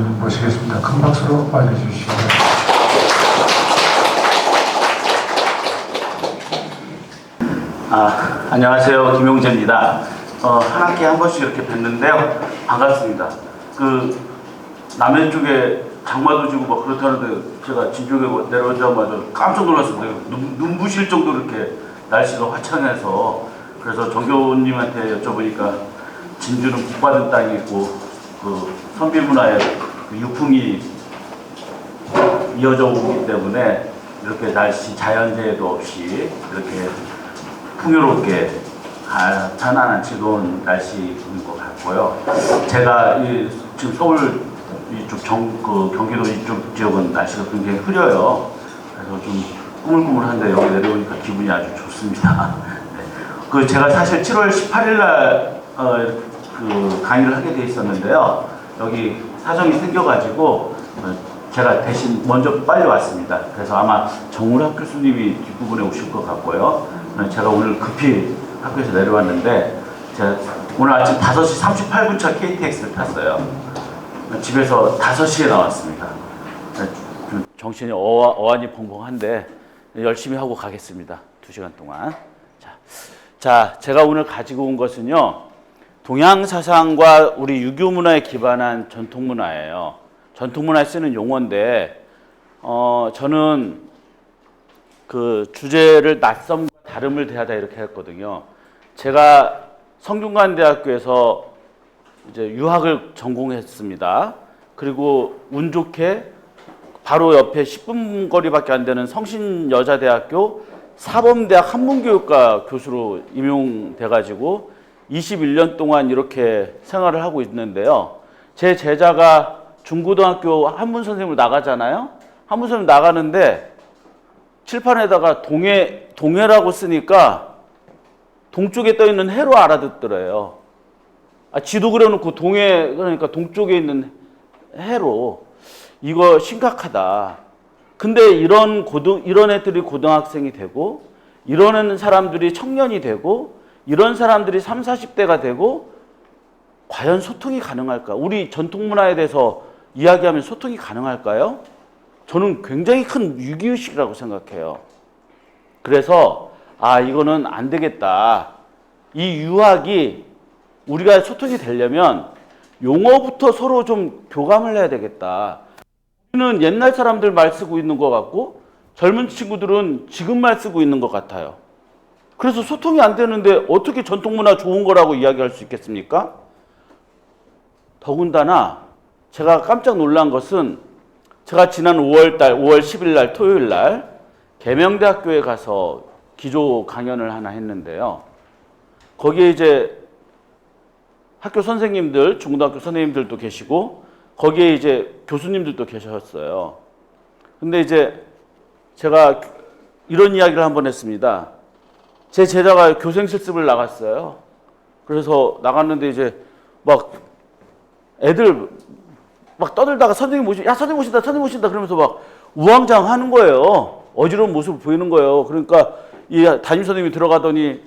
좀 모시겠습니다. 큰 박수로 맞이해주시죠. 안녕하세요. 김용재입니다. 한 학기에 한 번씩 이렇게 뵙는데요. 반갑습니다. 남해 쪽에 장마도 지고 막 그렇다는데 제가 진쪽에 내려오자마자 깜짝 놀랐습니다. 눈부실 정도로 이렇게 날씨가 화창해서 그래서 정교님한테 여쭤보니까 진주는 복받은 땅이 있고 선비문화의 유풍이 이어져 오기 때문에 이렇게 날씨 자연재해도 없이 이렇게 풍요롭게 편안한 즐거운 날씨인 것 같고요. 제가 지금 서울 이쪽 경기도 이쪽 지역은 날씨가 굉장히 흐려요. 그래서 좀 꾸물꾸물한데 여기 내려오니까 기분이 아주 좋습니다. 네. 제가 사실 7월 18일 날 강의를 하게 돼 있었는데요. 여기 사정이 생겨가지고 제가 대신 먼저 빨리 왔습니다. 그래서 아마 정우락 교수님이 뒷부분에 오실 것 같고요. 제가 오늘 급히 학교에서 내려왔는데 제가 오늘 아침 5시 38분차 KTX를 탔어요. 집에서 5시에 나왔습니다. 정신이 어안이 벙벙한데 열심히 하고 가겠습니다. 2시간 동안. 자, 제가 오늘 가지고 온 것은요. 동양사상과 우리 유교 문화에 기반한 전통문화예요. 전통문화에 쓰는 용어인데 저는 그 주제를 낯섦과 다름을 대하다 이렇게 했거든요. 제가 성균관대학교에서 이제 유학을 전공했습니다. 그리고 운 좋게 바로 옆에 10분 거리밖에 안 되는 성신여자대학교 사범대학 한문교육과 교수로 임용돼가지고 21년 동안 이렇게 생활을 하고 있는데요. 제 제자가 중고등학교 한문 선생님을 나가잖아요. 한문 선생님 나가는데 칠판에다가 동해라고 쓰니까 동쪽에 떠 있는 해로 알아듣더래요. 지도 그려놓고 동해 그러니까 동쪽에 있는 해로. 이거 심각하다. 근데 이런 애들이 고등학생이 되고 이런 사람들이 청년이 되고 이런 사람들이 30, 40대가 되고 과연 소통이 가능할까? 우리 전통문화에 대해서 이야기하면 소통이 가능할까요? 저는 굉장히 큰 위기의식이라고 생각해요. 그래서 이거는 안 되겠다. 이 유학이 우리가 소통이 되려면 용어부터 서로 좀 교감을 해야 되겠다. 우리는 옛날 사람들 말 쓰고 있는 것 같고 젊은 친구들은 지금 말 쓰고 있는 것 같아요. 그래서 소통이 안 되는데 어떻게 전통문화 좋은 거라고 이야기할 수 있겠습니까? 더군다나 제가 깜짝 놀란 것은 제가 지난 5월 10일 날 토요일 날 계명대학교에 가서 기조 강연을 하나 했는데요. 거기에 이제 학교 선생님들, 중고등학교 선생님들도 계시고 거기에 이제 교수님들도 계셨어요. 근데 이제 제가 이런 이야기를 한번 했습니다. 제 제자가 교생 실습을 나갔어요. 그래서 나갔는데 이제 막 애들 막 떠들다가 선생님 오신다 그러면서 막 우왕좌왕 하는 거예요. 어지러운 모습을 보이는 거예요. 그러니까 이 담임 선생님이 들어가더니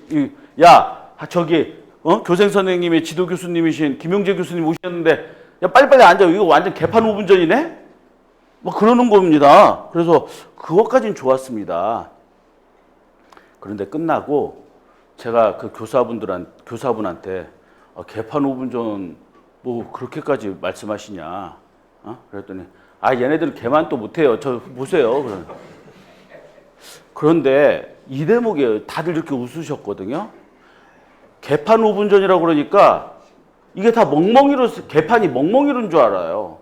교생 선생님의 지도 교수님이신 김용재 교수님 오셨는데 야 빨리빨리 앉아. 이거 완전 개판 5분 전이네? 막 그러는 겁니다. 그래서 그것까지는 좋았습니다. 그런데 끝나고 제가 그 교사분한테 개판 5분 전 뭐 그렇게까지 말씀하시냐? 그랬더니 얘네들은 개만 또 못해요. 저 보세요. 그런데 이 대목이에요. 다들 이렇게 웃으셨거든요. 개판 5분 전이라고 그러니까 이게 다 개판이 멍멍이로인 줄 알아요.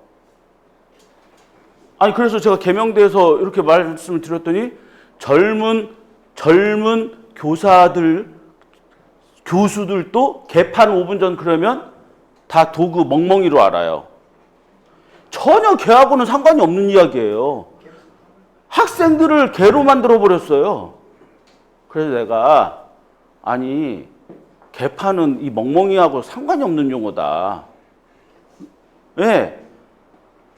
그래서 제가 계명대에서 이렇게 말씀을 드렸더니 젊은 교수들도 개판 5분 전 그러면 다 도구 멍멍이로 알아요. 전혀 개하고는 상관이 없는 이야기예요. 학생들을 개로 만들어 버렸어요. 그래서 내가 개판은 이 멍멍이하고 상관이 없는 용어다. 네.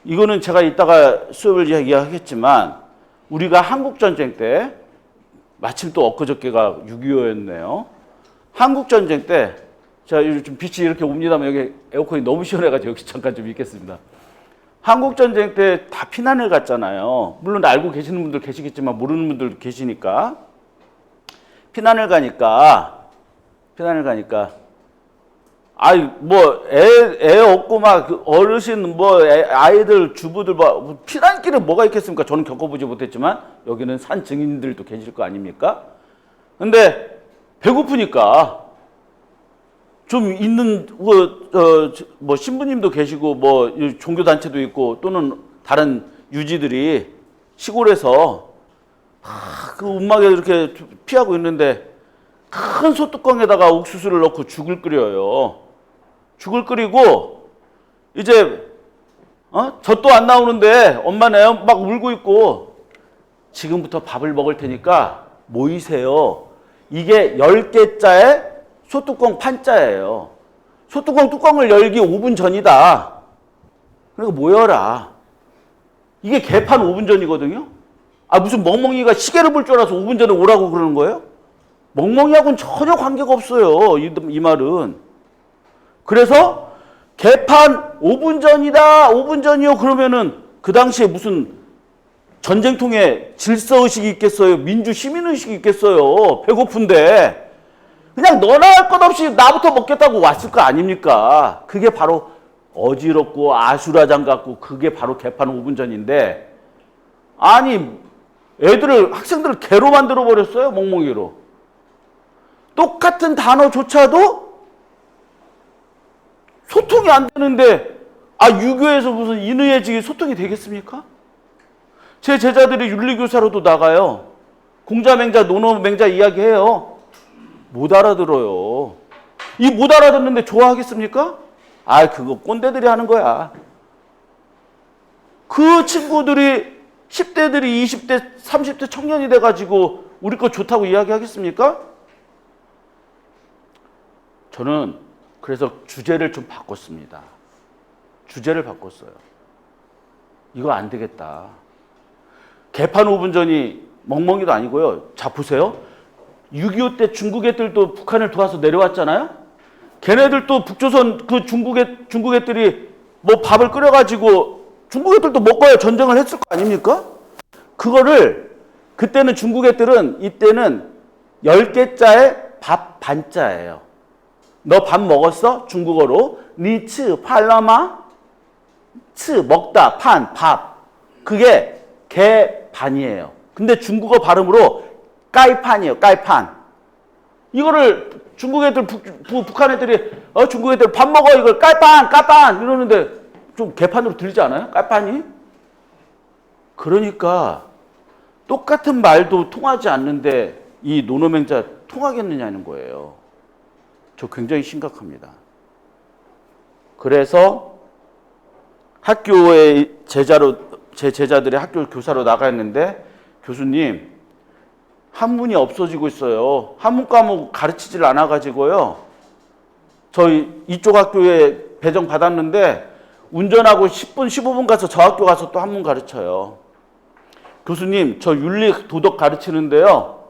이거는 제가 이따가 수업을 이야기하겠지만 우리가 한국전쟁 때 마침 또 엊그저께가 6.25였네요. 한국전쟁 때 제가 요즘 빛이 이렇게 옵니다만 여기 에어컨이 너무 시원해가지고 여기 잠깐 좀 있겠습니다. 한국전쟁 때 다 피난을 갔잖아요. 물론 알고 계시는 분들 계시겠지만 모르는 분들도 계시니까. 피난을 가니까, 아이, 뭐, 애 없고 막 어르신, 뭐, 아이들, 주부들, 뭐, 피난길은 뭐가 있겠습니까? 저는 겪어보지 못했지만, 여기는 산 증인들도 계실 거 아닙니까? 근데, 배고프니까, 좀 있는, 뭐, 신부님도 계시고, 뭐, 종교단체도 있고, 또는 다른 유지들이 시골에서, 그 움막에 이렇게 피하고 있는데, 큰 소뚜껑에다가 옥수수를 넣고 죽을 끓여요. 죽을 끓이고, 이제, 젖도 안 나오는데, 엄마는 막 울고 있고, 지금부터 밥을 먹을 테니까 모이세요. 이게 10개짜의 소뚜껑 판자예요. 소뚜껑 뚜껑을 열기 5분 전이다. 그러니까 모여라. 이게 개판 5분 전이거든요. 아, 무슨 멍멍이가 시계를 볼 줄 알아서 5분 전에 오라고 그러는 거예요? 멍멍이하고는 전혀 관계가 없어요. 이 말은. 그래서 개판 5분 전이다. 5분 전이요. 그러면은 그 당시에 무슨 전쟁통에 질서의식이 있겠어요? 민주 시민의식이 있겠어요? 배고픈데. 그냥 너나 할 것 없이 나부터 먹겠다고 왔을 거 아닙니까? 그게 바로 어지럽고 아수라장 같고 그게 바로 개판 5분 전인데 아니 학생들을 개로 만들어 버렸어요. 멍멍이로. 똑같은 단어조차도 소통이 안 되는데 유교에서 무슨 인의해지기 소통이 되겠습니까? 제 제자들이 윤리교사로도 나가요. 공자맹자 논어맹자 이야기해요. 못 알아들어요. 이 못 알아듣는데 좋아하겠습니까? 그거 꼰대들이 하는 거야. 그 친구들이 10대들이 20대 30대 청년이 돼가지고 우리 거 좋다고 이야기하겠습니까? 저는 그래서 주제를 좀 바꿨습니다. 주제를 바꿨어요. 이거 안 되겠다. 개판 5분 전이 멍멍이도 아니고요. 자, 보세요. 6.25 때 중국 애들도 북한을 도와서 내려왔잖아요. 걔네들도 북조선 그 중국 애들이 뭐 밥을 끓여가지고 중국 애들도 먹어야 전쟁을 했을 거 아닙니까? 그거를 그때는 중국 애들은 이때는 10개짜의 밥 반자예요. 너 밥 먹었어? 중국어로 니츠 팔라마 츠 먹다 판 밥 그게 개 반이에요. 근데 중국어 발음으로 까이판이에요. 까이판. 이거를 중국 애들 북한 애들이 중국 애들 밥 먹어 이걸 까이판 이러는데 좀 개판으로 들리지 않아요? 까이판이? 그러니까 똑같은 말도 통하지 않는데 이 논어맹자 통하겠느냐는 거예요. 저 굉장히 심각합니다. 그래서 학교에 제 제자들이 학교 교사로 나갔는데 교수님 한문이 없어지고 있어요. 한문 과목 가르치질 않아가지고요. 저희 이쪽 학교에 배정 받았는데 운전하고 10분 15분 가서 저 학교 가서 또 한문 가르쳐요. 교수님 저 윤리 도덕 가르치는데요.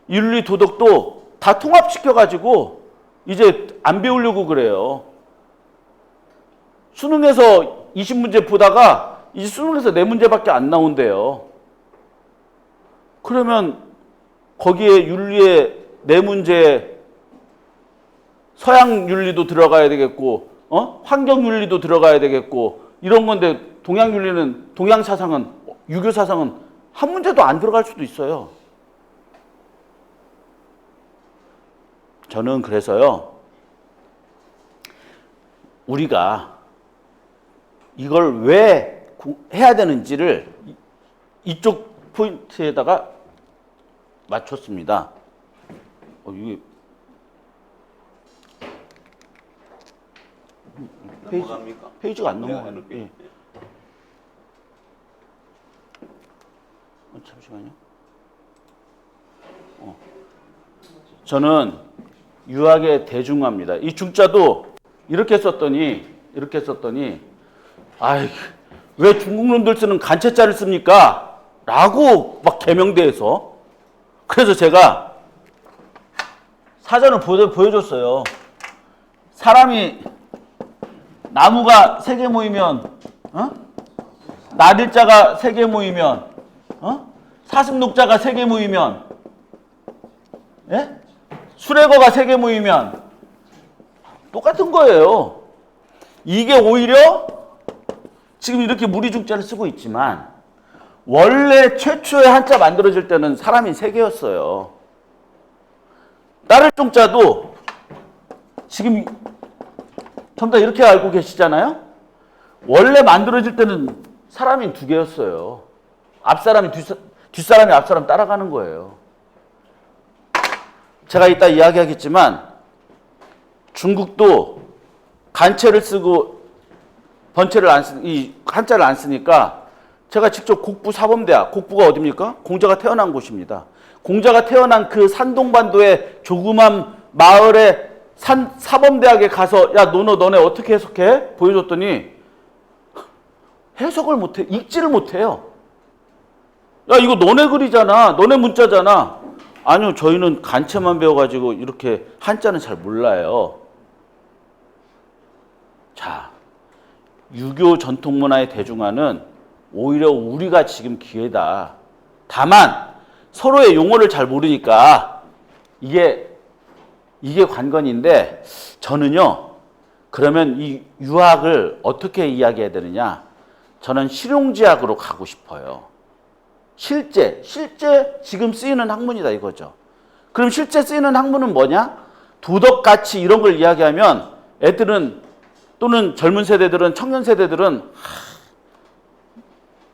윤리 도덕도 다 통합시켜가지고 이제 안 배우려고 그래요. 수능에서 20문제 보다가 이제 수능에서 4문제밖에 안 나온대요. 그러면 거기에 윤리에 4문제 서양 윤리도 들어가야 되겠고 환경 윤리도 들어가야 되겠고 이런 건데 동양 윤리는 동양 사상은 유교 사상은 한 문제도 안 들어갈 수도 있어요. 저는 그래서요. 우리가 이걸 왜 해야 되는지를 이쪽 포인트에다가 맞췄습니다. 이게 페이지가 안 넘어가는. 예. 잠시만요. 저는 유학의 대중화입니다. 이 중자도 이렇게 썼더니 왜 중국놈들 쓰는 간체자를 씁니까? 라고 막 개명대에서. 그래서 제가 사전을 보여줬어요. 사람이 나무가 3개 모이면 나딜자가 3개 모이면, 사슴녹자가 3개 모이면, 예? 수레거가 3개 모이면 똑같은 거예요. 이게 오히려 지금 이렇게 무리중자를 쓰고 있지만 원래 최초의 한자 만들어질 때는 사람이 3개였어요. 따를 종자도 지금 전부 다 이렇게 알고 계시잖아요. 원래 만들어질 때는 사람이 2개였어요. 앞사람이 뒷사람이 앞사람 따라가는 거예요. 제가 이따 이야기하겠지만 중국도 간체를 쓰고 번체를 안 쓰, 이 한자를 안 쓰니까 제가 직접 곡부 사범대학, 곡부가 어디입니까? 공자가 태어난 곳입니다. 공자가 태어난 그 산동반도의 조그만 마을의 사범대학에 가서 야 너네 어떻게 해석해? 보여줬더니 해석을 못해, 읽지를 못해요. 야 이거 너네 글이잖아, 너네 문자잖아. 아니요, 저희는 간체만 배워가지고 이렇게 한자는 잘 몰라요. 자, 유교 전통문화의 대중화는 오히려 우리가 지금 기회다. 다만 서로의 용어를 잘 모르니까 이게 관건인데 저는요. 그러면 이 유학을 어떻게 이야기해야 되느냐? 저는 실용지학으로 가고 싶어요. 실제 지금 쓰이는 학문이다 이거죠. 그럼 실제 쓰이는 학문은 뭐냐? 도덕, 가치 이런 걸 이야기하면 애들은 또는 젊은 세대들은 청년 세대들은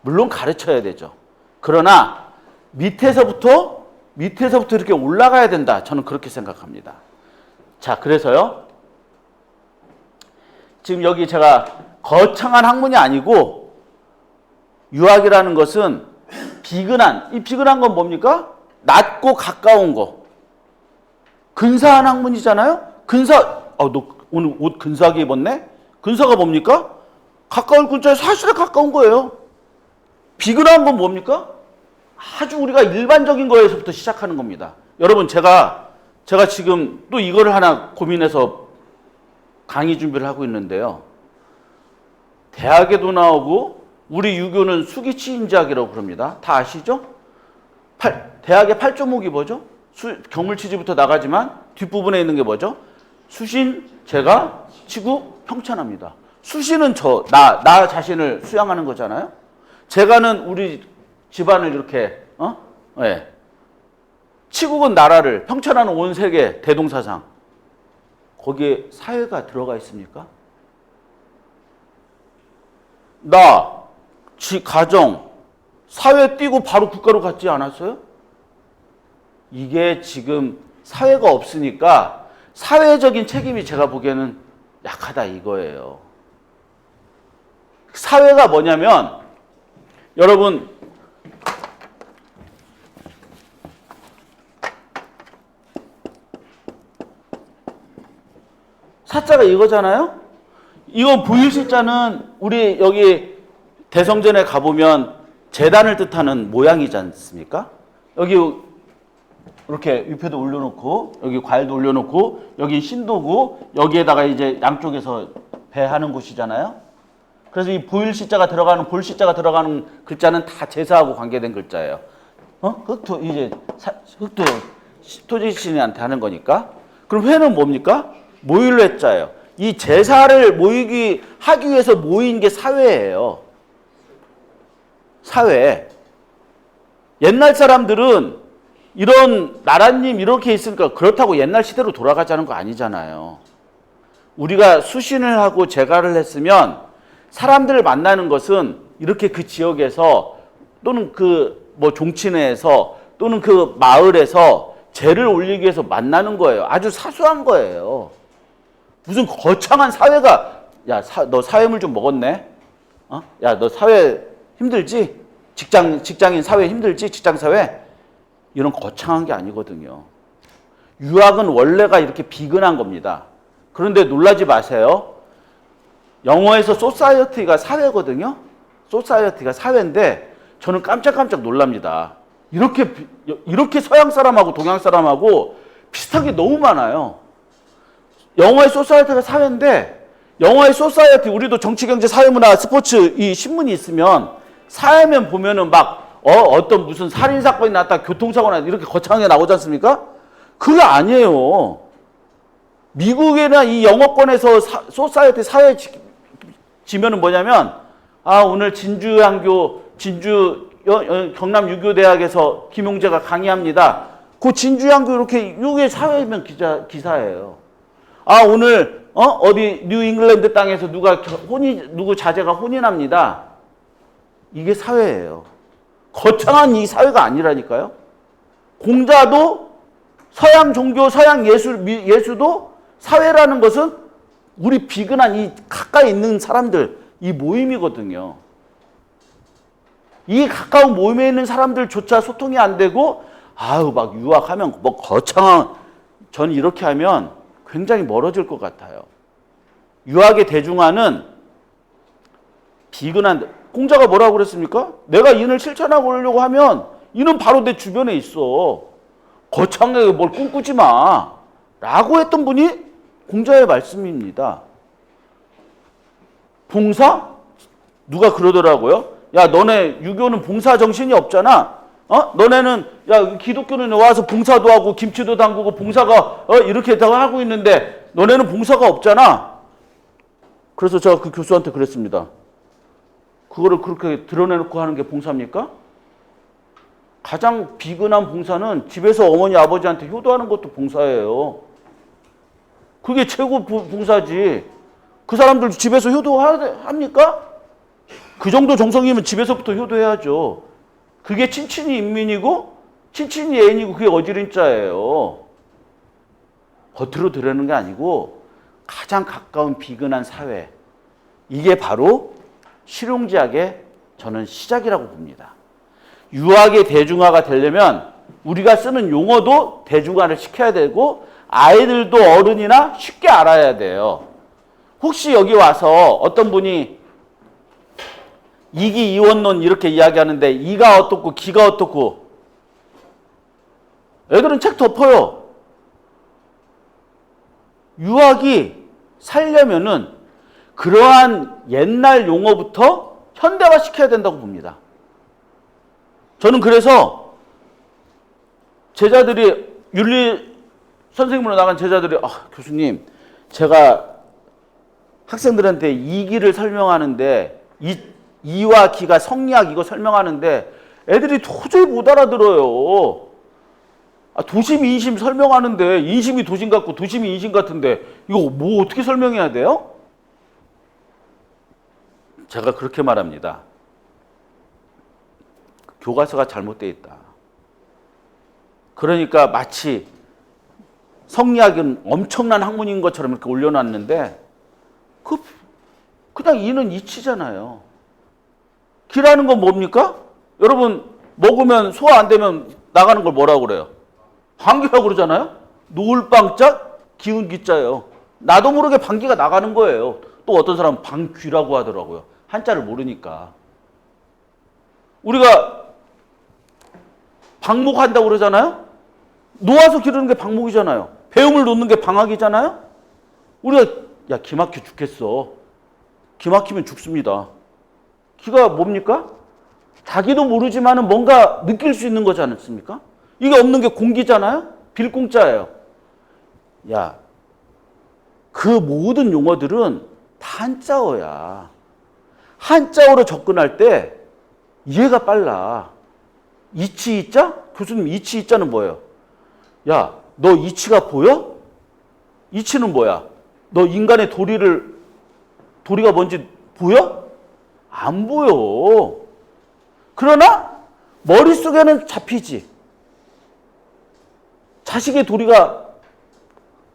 물론 가르쳐야 되죠. 그러나 밑에서부터 이렇게 올라가야 된다. 저는 그렇게 생각합니다. 자, 그래서요. 지금 여기 제가 거창한 학문이 아니고 유학이라는 것은 비근한, 이 비근한 건 뭡니까? 낮고 가까운 거. 근사한 학문이잖아요? 너 오늘 옷 근사하게 입었네? 근사가 뭡니까? 가까울 근처에 사실에 가까운 거예요. 비근한 건 뭡니까? 아주 우리가 일반적인 거에서부터 시작하는 겁니다. 여러분, 제가 지금 또 이거를 하나 고민해서 강의 준비를 하고 있는데요. 대학에도 나오고 우리 유교는 수기치인지학이라고 그럽니다. 다 아시죠? 대학의 8조목이 뭐죠? 경물치지부터 나가지만 뒷부분에 있는 게 뭐죠? 수신, 제가, 치구, 평천합니다. 수신은 나 자신을 수양하는 거잖아요. 제가는 우리 집안을 이렇게, 네. 치국은 나라를, 평천하는 온 세계, 대동사상. 거기에 사회가 들어가 있습니까? 가정, 사회 띄고 바로 국가로 갔지 않았어요? 이게 지금 사회가 없으니까 사회적인 책임이 제가 보기에는 약하다 이거예요. 사회가 뭐냐면 여러분 사자가 이거잖아요. 이거 부일시자는 우리 여기 대성전에 가보면 제단을 뜻하는 모양이지 않습니까? 여기 이렇게 위패도 올려놓고 여기 과일도 올려놓고 여기 신도고 여기에다가 이제 양쪽에서 배하는 곳이잖아요. 그래서 이 보일시자가 들어가는 볼시자가 들어가는 글자는 다 제사하고 관계된 글자예요. 흑토 이제 흑토 토지신한테 하는 거니까. 그럼 회는 뭡니까? 모일로 했자예요. 이 제사를 하기 위해서 모인 게 사회예요. 사회. 옛날 사람들은 이런 나라님 이렇게 있으니까 그렇다고 옛날 시대로 돌아가자는 거 아니잖아요. 우리가 수신을 하고 제가를 했으면 사람들을 만나는 것은 이렇게 그 지역에서 또는 그 종친회에서 또는 그 마을에서 제를 올리기 위해서 만나는 거예요. 아주 사소한 거예요. 무슨 거창한 사회가 너 사회물 좀 먹었네? 야, 너 사회 힘들지? 직장인 사회 힘들지? 직장 사회? 이런 거창한 게 아니거든요. 유학은 원래가 이렇게 비근한 겁니다. 그런데 놀라지 마세요. 영어에서 소사이어티가 사회거든요. 소사이어티가 사회인데 저는 깜짝깜짝 놀랍니다. 이렇게 서양 사람하고 동양 사람하고 비슷한 게 너무 많아요. 영어의 소사이어티가 사회인데 영어의 소사이어티 우리도 정치, 경제, 사회문화, 스포츠 이 신문이 있으면 사회면 보면은 막 어떤 무슨 살인 사건이 났다, 교통사고 났다 이렇게 거창하게 나오지 않습니까? 그게 아니에요. 미국이나 이 영어권에서 소사이어티 사회 지면은 뭐냐면 오늘 진주 경남 유교대학에서 김용재가 강의합니다. 그 진주양교 이렇게 이게 사회면 기사예요. 오늘 어디 뉴잉글랜드 땅에서 누구 자제가 혼인합니다. 이게 사회예요. 거창한 이 사회가 아니라니까요. 공자도 서양 종교, 서양 예수도 사회라는 것은 우리 비근한 이 가까이 있는 사람들 이 모임이거든요. 이 가까운 모임에 있는 사람들조차 소통이 안 되고 막 유학하면 뭐 거창한 전 이렇게 하면 굉장히 멀어질 것 같아요. 유학의 대중화는 비근한 공자가 뭐라고 그랬습니까? 내가 인을 실천하려고 하면 인은 바로 내 주변에 있어. 거창하게 뭘 꿈꾸지 마. 라고 했던 분이 공자의 말씀입니다. 봉사? 누가 그러더라고요. 야, 너네 유교는 봉사 정신이 없잖아. 너네는 기독교는 와서 봉사도 하고 김치도 담그고 봉사가 이렇게 다 하고 있는데 너네는 봉사가 없잖아. 그래서 제가 그 교수한테 그랬습니다. 그거를 그렇게 드러내놓고 하는 게 봉사입니까? 가장 비근한 봉사는 집에서 어머니 아버지한테 효도하는 것도 봉사예요. 그게 최고 봉사지. 그 사람들 집에서 효도합니까? 그 정도 정성이면 집에서부터 효도해야죠. 그게 친친이 인민이고 친친이 애인이고 그게 어지린자예요. 겉으로 드러내는 게 아니고 가장 가까운 비근한 사회. 이게 바로 실용지학의 저는 시작이라고 봅니다. 유학의 대중화가 되려면 우리가 쓰는 용어도 대중화를 시켜야 되고 아이들도 어른이나 쉽게 알아야 돼요. 혹시 여기 와서 어떤 분이 이기 이원론 이렇게 이야기하는데 이가 어떻고 기가 어떻고 애들은 책 덮어요. 유학이 살려면은 그러한 옛날 용어부터 현대화 시켜야 된다고 봅니다. 저는 그래서 제자들이 윤리 선생님으로 나간 제자들이 교수님 제가 학생들한테 이기를 설명하는데 이와 기가 성리학 이거 설명하는데 애들이 도저히 못 알아들어요. 도심, 인심 설명하는데 인심이 도심 같고 도심이 인심 같은데 이거 뭐 어떻게 설명해야 돼요? 제가 그렇게 말합니다. 교과서가 잘못되어 있다. 그러니까 마치 성리학은 엄청난 학문인 것처럼 이렇게 올려놨는데 그냥 이는 이치잖아요. 기라는 건 뭡니까? 여러분 먹으면 소화 안 되면 나가는 걸 뭐라고 그래요? 방귀라고 그러잖아요. 노을방자 기운 기자예요. 나도 모르게 방귀가 나가는 거예요. 또 어떤 사람은 방귀라고 하더라고요. 한자를 모르니까. 우리가 방목한다고 그러잖아요. 놓아서 기르는 게 방목이잖아요. 배움을 놓는 게 방학이잖아요. 우리가 기 막혀 죽겠어. 기 막히면 죽습니다. 기가 뭡니까? 자기도 모르지만은 뭔가 느낄 수 있는 거지 않습니까? 이게 없는 게 공기잖아요? 빌공짜예요. 그 모든 용어들은 다 한자어야. 한자어로 접근할 때 이해가 빨라. 이치 이자? 교수님 이치 이자는 뭐예요? 너 이치가 보여? 이치는 뭐야? 너 인간의 도리가 뭔지 보여? 안 보여. 그러나 머릿속에는 잡히지. 자식의 도리가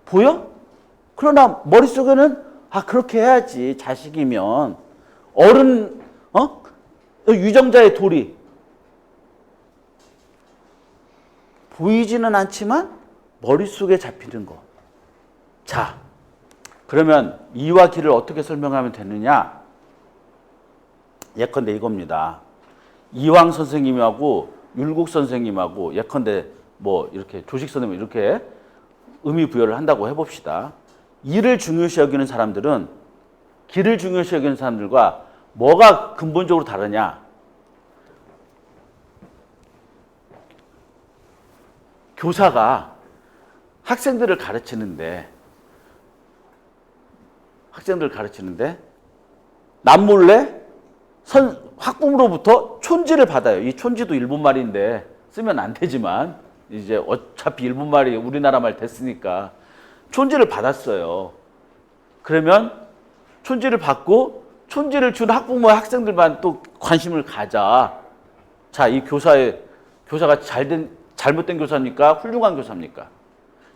보여? 그러나 머릿속에는 그렇게 해야지. 자식이면. 어른, 유정자의 도리. 보이지는 않지만 머릿속에 잡히는 거. 자, 그러면 이와 기를 어떻게 설명하면 되느냐? 예컨대 이겁니다. 이황 선생님하고 율곡 선생님하고 예컨대 이렇게 조식 선생님 이렇게 의미 부여를 한다고 해봅시다. 이를 중요시 여기는 사람들은 기를 중요시 여기는 사람들과 뭐가 근본적으로 다르냐? 교사가 학생들을 가르치는데 남몰래 학부모로부터 촌지를 받아요. 이 촌지도 일본 말인데 쓰면 안 되지만 이제 어차피 일본 말이 우리나라 말 됐으니까 촌지를 받았어요. 그러면 촌지를 받고 촌지를 준 학부모와 학생들만 또 관심을 가자. 자, 이 교사가 잘못된 교사입니까? 훌륭한 교사입니까?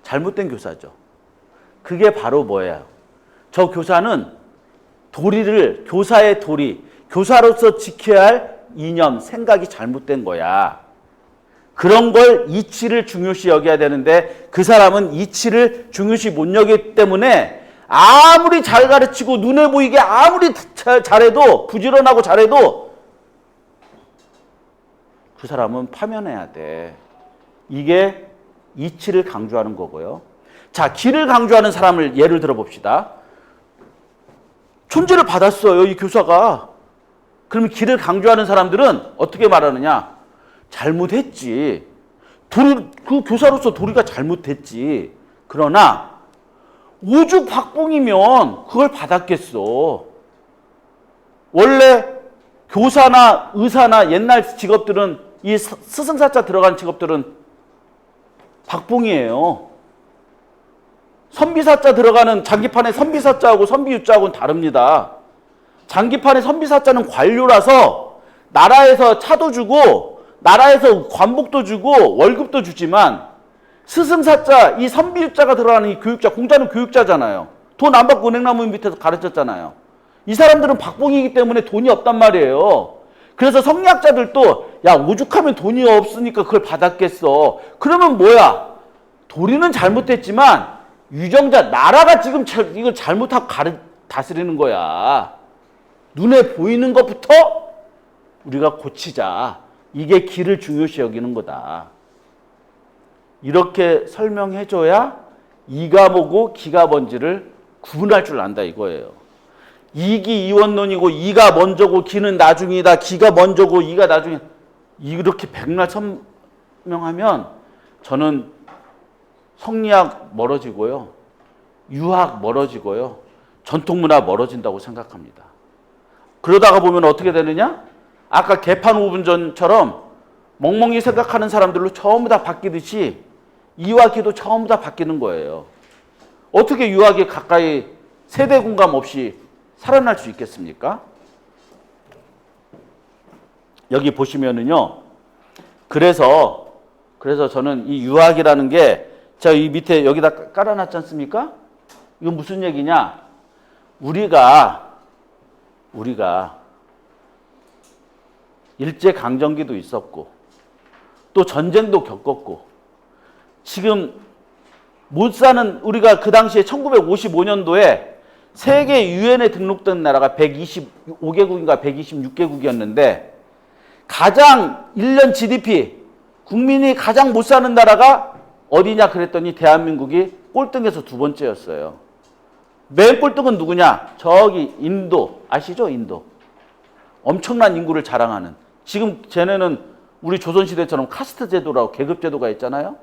잘못된 교사죠. 그게 바로 뭐예요? 저 교사는 교사의 도리, 교사로서 지켜야 할 이념, 생각이 잘못된 거야. 그런 걸 이치를 중요시 여겨야 되는데 그 사람은 이치를 중요시 못 여기기 때문에 아무리 잘 가르치고 눈에 보이게 아무리 잘해도 부지런하고 잘해도 그 사람은 파면해야 돼. 이게 이치를 강조하는 거고요. 자, 기를 강조하는 사람을 예를 들어 봅시다. 촌지를 받았어요, 이 교사가. 그러면 기를 강조하는 사람들은 어떻게 말하느냐? 잘못했지. 그 교사로서 도리가 잘못했지. 그러나 오죽 박봉이면 그걸 받았겠어. 원래 교사나 의사나 옛날 직업들은 이 스승사자 들어간 직업들은 박봉이에요. 선비사자 들어가는 장기판의 선비사자하고 선비유자하고는 다릅니다. 장기판의 선비사자는 관료라서 나라에서 차도 주고 나라에서 관복도 주고 월급도 주지만 스승사자, 이 선비유자가 들어가는 이 교육자, 공자는 교육자잖아요. 돈 안 받고 은행나무 밑에서 가르쳤잖아요. 이 사람들은 박봉이기 때문에 돈이 없단 말이에요. 그래서 성리학자들도 야, 오죽하면 돈이 없으니까 그걸 받았겠어. 그러면 뭐야? 도리는 잘못했지만 유정자, 나라가 지금 이걸 잘못하고 다스리는 거야. 눈에 보이는 것부터 우리가 고치자. 이게 기를 중요시 여기는 거다. 이렇게 설명해줘야 이가 뭐고 기가 뭔지를 구분할 줄 안다 이거예요. 이기 이원론이고 이가 먼저고 기는 나중이다. 기가 먼저고 이가 나중이다. 이렇게 백날 설명하면 저는 성리학 멀어지고요. 유학 멀어지고요. 전통문화 멀어진다고 생각합니다. 그러다가 보면 어떻게 되느냐? 아까 개판 5분 전처럼 멍멍이 생각하는 사람들로 전부 다 바뀌듯이 이와 기도 전부 다 바뀌는 거예요. 어떻게 유학이 가까이 세대 공감 없이 살아날 수 있겠습니까? 여기 보시면은요. 그래서 저는 이 유학이라는 게 제가 이 밑에 여기다 깔아놨지 않습니까? 이건 무슨 얘기냐? 우리가 일제강점기도 있었고 또 전쟁도 겪었고 지금 못 사는 우리가 그 당시에 1955년도에 세계 유엔에 등록된 나라가 125개국인가 126개국이었는데 가장 1년 GDP 국민이 가장 못 사는 나라가 어디냐 그랬더니 대한민국이 꼴등에서 두 번째였어요. 맨 꼴등은 누구냐? 저기 인도 아시죠? 인도. 엄청난 인구를 자랑하는. 지금 쟤네는 우리 조선시대처럼 카스트 제도라고 계급 제도가 있잖아요.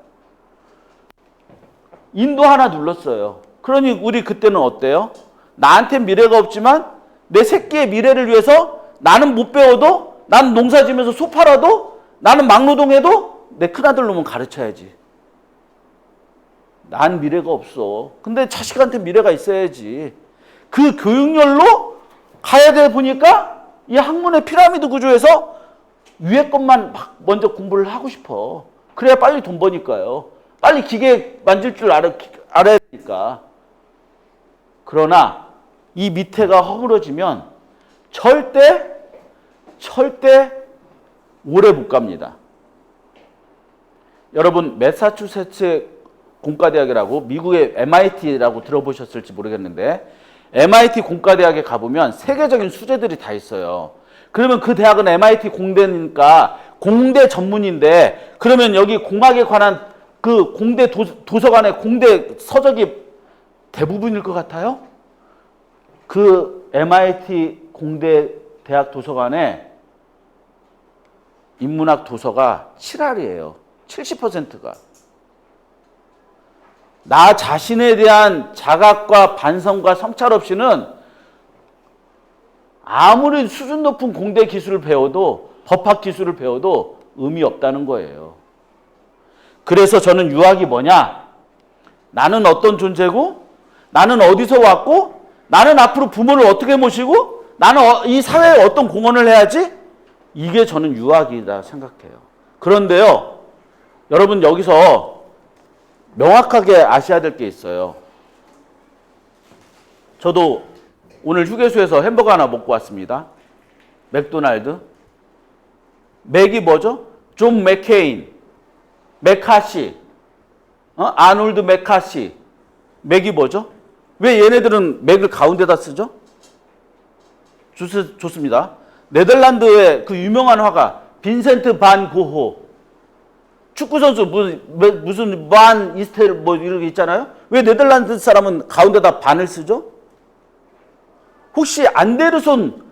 인도 하나 눌렀어요. 그러니 우리 그때는 어때요? 나한테 미래가 없지만 내 새끼의 미래를 위해서 나는 못 배워도 나는 농사 지면서 소 팔아도 나는 막노동해도 내 큰아들 놈은 가르쳐야지. 난 미래가 없어. 근데 자식한테 미래가 있어야지. 그 교육열로 가야 돼 보니까 이 학문의 피라미드 구조에서 위에 것만 막 먼저 공부를 하고 싶어. 그래야 빨리 돈 버니까요. 빨리 기계 만질 줄 알아야 되니까. 그러나 이 밑에가 허물어지면 절대 오래 못 갑니다. 여러분 매사추세츠 공과대학이라고 미국의 MIT라고 들어보셨을지 모르겠는데 MIT 공과대학에 가보면 세계적인 수재들이 다 있어요. 그러면 그 대학은 MIT 공대니까 공대 전문인데 그러면 여기 공학에 관한 그 공대 도서관에 공대 서적이 대부분일 것 같아요? 그 MIT 공대 대학 도서관에 인문학 도서가 7할이에요. 70%가. 나 자신에 대한 자각과 반성과 성찰 없이는 아무리 수준 높은 공대 기술을 배워도, 법학 기술을 배워도 의미 없다는 거예요. 그래서 저는 유학이 뭐냐? 나는 어떤 존재고, 나는 어디서 왔고, 나는 앞으로 부모를 어떻게 모시고, 나는 이 사회에 어떤 공헌을 해야지? 이게 저는 유학이다 생각해요. 그런데요, 여러분 여기서 명확하게 아셔야 될 게 있어요. 저도 오늘 휴게소에서 햄버거 하나 먹고 왔습니다. 맥도날드. 맥이 뭐죠? 존 맥케인, 메카시, 아놀드 메카시. 맥이 뭐죠? 왜 얘네들은 맥을 가운데다 쓰죠? 좋습니다. 네덜란드의 그 유명한 화가 빈센트 반 고호. 축구선수 무슨 반 이스텔 뭐 이런 게 있잖아요. 왜 네덜란드 사람은 가운데다 반을 쓰죠? 혹시 안데르손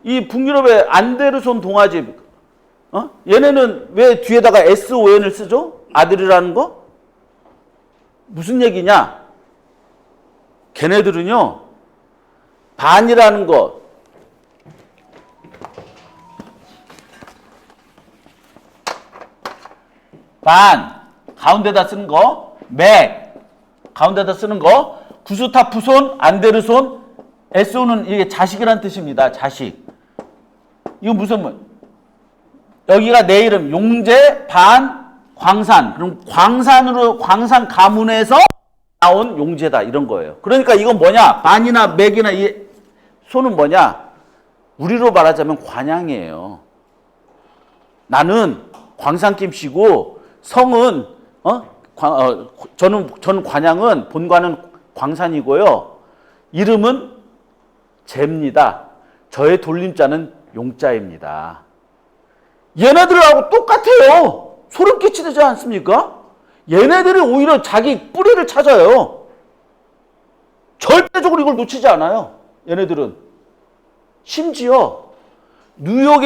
이 북유럽의 안데르손 동아집 얘네는 왜 뒤에다가 SON을 쓰죠? 아들이라는 거? 무슨 얘기냐? 걔네들은요 반이라는 거 반 가운데다 쓰는 거, 맥 가운데다 쓰는 거, 구스타프손, 안데르손, SO는 이게 자식이란 뜻입니다. 자식. 이거 무슨 여기가 내 이름 용재 반 광산. 그럼 광산 가문에서 나온 용재다 이런 거예요. 그러니까 이건 뭐냐? 반이나 맥이나 이 손은 뭐냐? 우리로 말하자면 관양이에요. 나는 광산김씨고 성은 저는 관양은 본관은 광산이고요. 이름은 재입니다. 저의 돌림자는 용자입니다. 얘네들하고 똑같아요. 소름 끼치지 않습니까? 얘네들이 오히려 자기 뿌리를 찾아요. 절대적으로 이걸 놓치지 않아요. 얘네들은. 심지어 뉴욕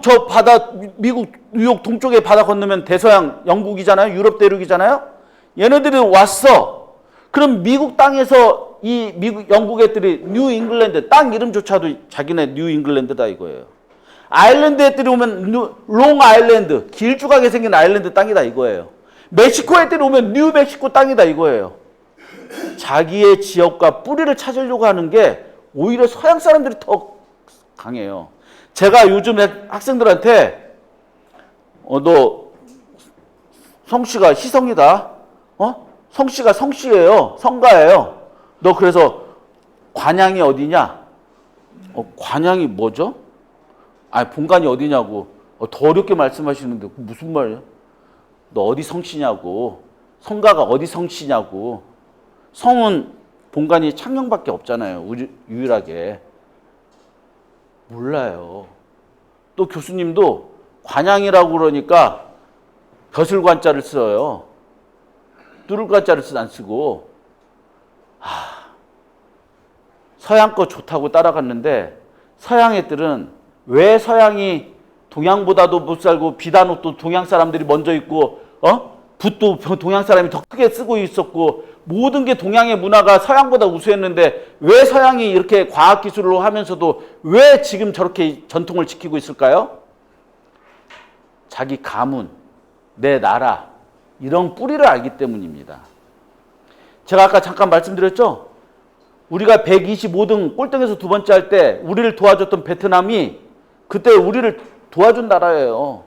저 바다, 미국 뉴욕 동쪽에 바다 건너면 대서양 영국이잖아요. 유럽 대륙이잖아요. 얘네들이 왔어. 그럼 미국 땅에서 이 미국 영국 애들이 뉴 잉글랜드 땅 이름조차도 자기네 뉴 잉글랜드다 이거예요. 아일랜드 애들이 오면 롱 아일랜드 길쭉하게 생긴 아일랜드 땅이다 이거예요. 멕시코 애들이 오면 뉴 멕시코 땅이다 이거예요. 자기의 지역과 뿌리를 찾으려고 하는 게 오히려 서양 사람들이 더 강해요. 제가 요즘 학생들한테 너 성씨가 희성이다. 성씨가 성씨예요. 성가예요. 너 그래서 관양이 어디냐? 관양이 뭐죠? 본관이 어디냐고. 더 어렵게 말씀하시는데 무슨 말이야? 너 어디 성씨냐고. 성가가 어디 성씨냐고. 성은 본관이 창녕밖에 없잖아요. 유일하게. 몰라요. 또 교수님도 관양이라고 그러니까 벼슬관자를 써요. 뚜를관자를 안 쓰고. 서양 거 좋다고 따라갔는데 서양 애들은 왜 서양이 동양보다도 못 살고 비단 옷도 동양 사람들이 먼저 입고 붓도 동양 사람이 더 크게 쓰고 있었고 모든 게 동양의 문화가 서양보다 우수했는데 왜 서양이 이렇게 과학기술로 하면서도 왜 지금 저렇게 전통을 지키고 있을까요? 자기 가문, 내 나라 이런 뿌리를 알기 때문입니다. 제가 아까 잠깐 말씀드렸죠? 우리가 125등 꼴등에서 두 번째 할 때 우리를 도와줬던 베트남이 그때 우리를 도와준 나라예요.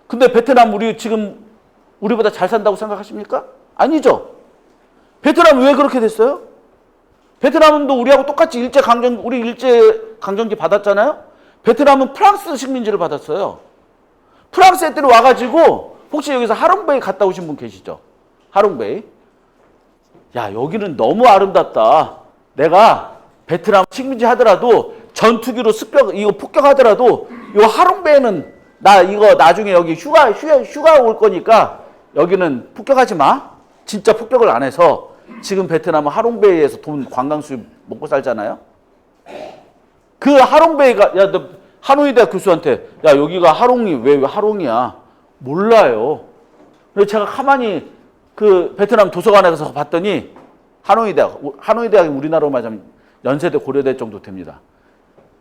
근데 베트남 우리 지금 우리보다 잘 산다고 생각하십니까? 아니죠. 베트남 왜 그렇게 됐어요? 베트남도 우리하고 똑같이 우리 일제강점기 받았잖아요? 베트남은 프랑스 식민지를 받았어요. 프랑스 애들이 와가지고 혹시 여기서 하롱베이 갔다 오신 분 계시죠? 하롱베이. 야, 여기는 너무 아름답다. 내가 베트남 식민지 하더라도 전투기로 이거 폭격하더라도 이 하롱베이는 나 이거 나중에 여기 휴가 올 거니까 여기는 폭격하지 마. 진짜 폭격을 안 해서 지금 베트남은 하롱베이에서 관광 수입 먹고 살잖아요. 그 하롱베이가 너 하노이 대학 교수한테 여기가 하롱이 왜 하롱이야? 몰라요. 그래서 제가 가만히 그 베트남 도서관에 가서 봤더니 하노이 대학이 우리나라로 말하자면 연세대 고려대 정도 됩니다.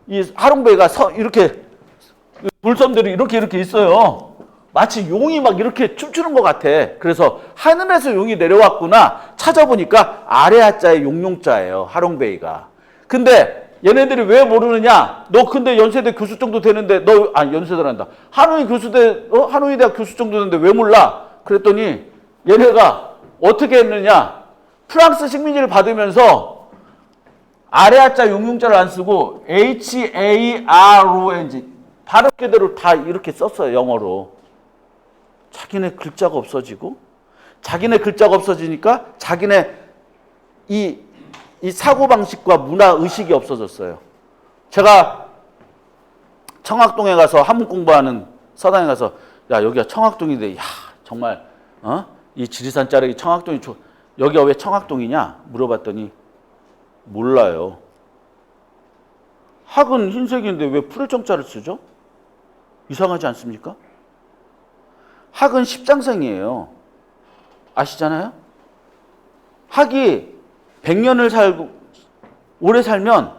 이 하롱베이가 이렇게 물섬들이 이렇게 있어요. 마치 용이 막 이렇게 춤추는 것 같아. 그래서 하늘에서 용이 내려왔구나 찾아보니까 아래 하자의 용용자예요. 하롱베이가. 근데 얘네들이 왜 모르느냐? 너 근데 연세대 교수 정도 되는데 연세대란다. 하노이 대학 교수 정도 되는데 왜 몰라? 그랬더니 얘네가 어떻게 했느냐? 프랑스 식민지를 받으면서 아래 하자 용용자를 안 쓰고 HARONG 발음 그대로 다 이렇게 썼어요. 영어로. 자기네 글자가 없어지고 자기네 글자가 없어지니까 자기네 이 사고방식과 문화의식이 없어졌어요. 제가 청학동에 가서 한문 공부하는 서당에 가서 야 여기가 청학동인데 야 정말 이 지리산 자락이 청학동이 여기가 왜 청학동이냐 물어봤더니 몰라요. 학은 흰색인데 왜 풀의 정자를 쓰죠? 이상하지 않습니까? 학은 십장생이에요. 아시잖아요? 학이 100년을 오래 살면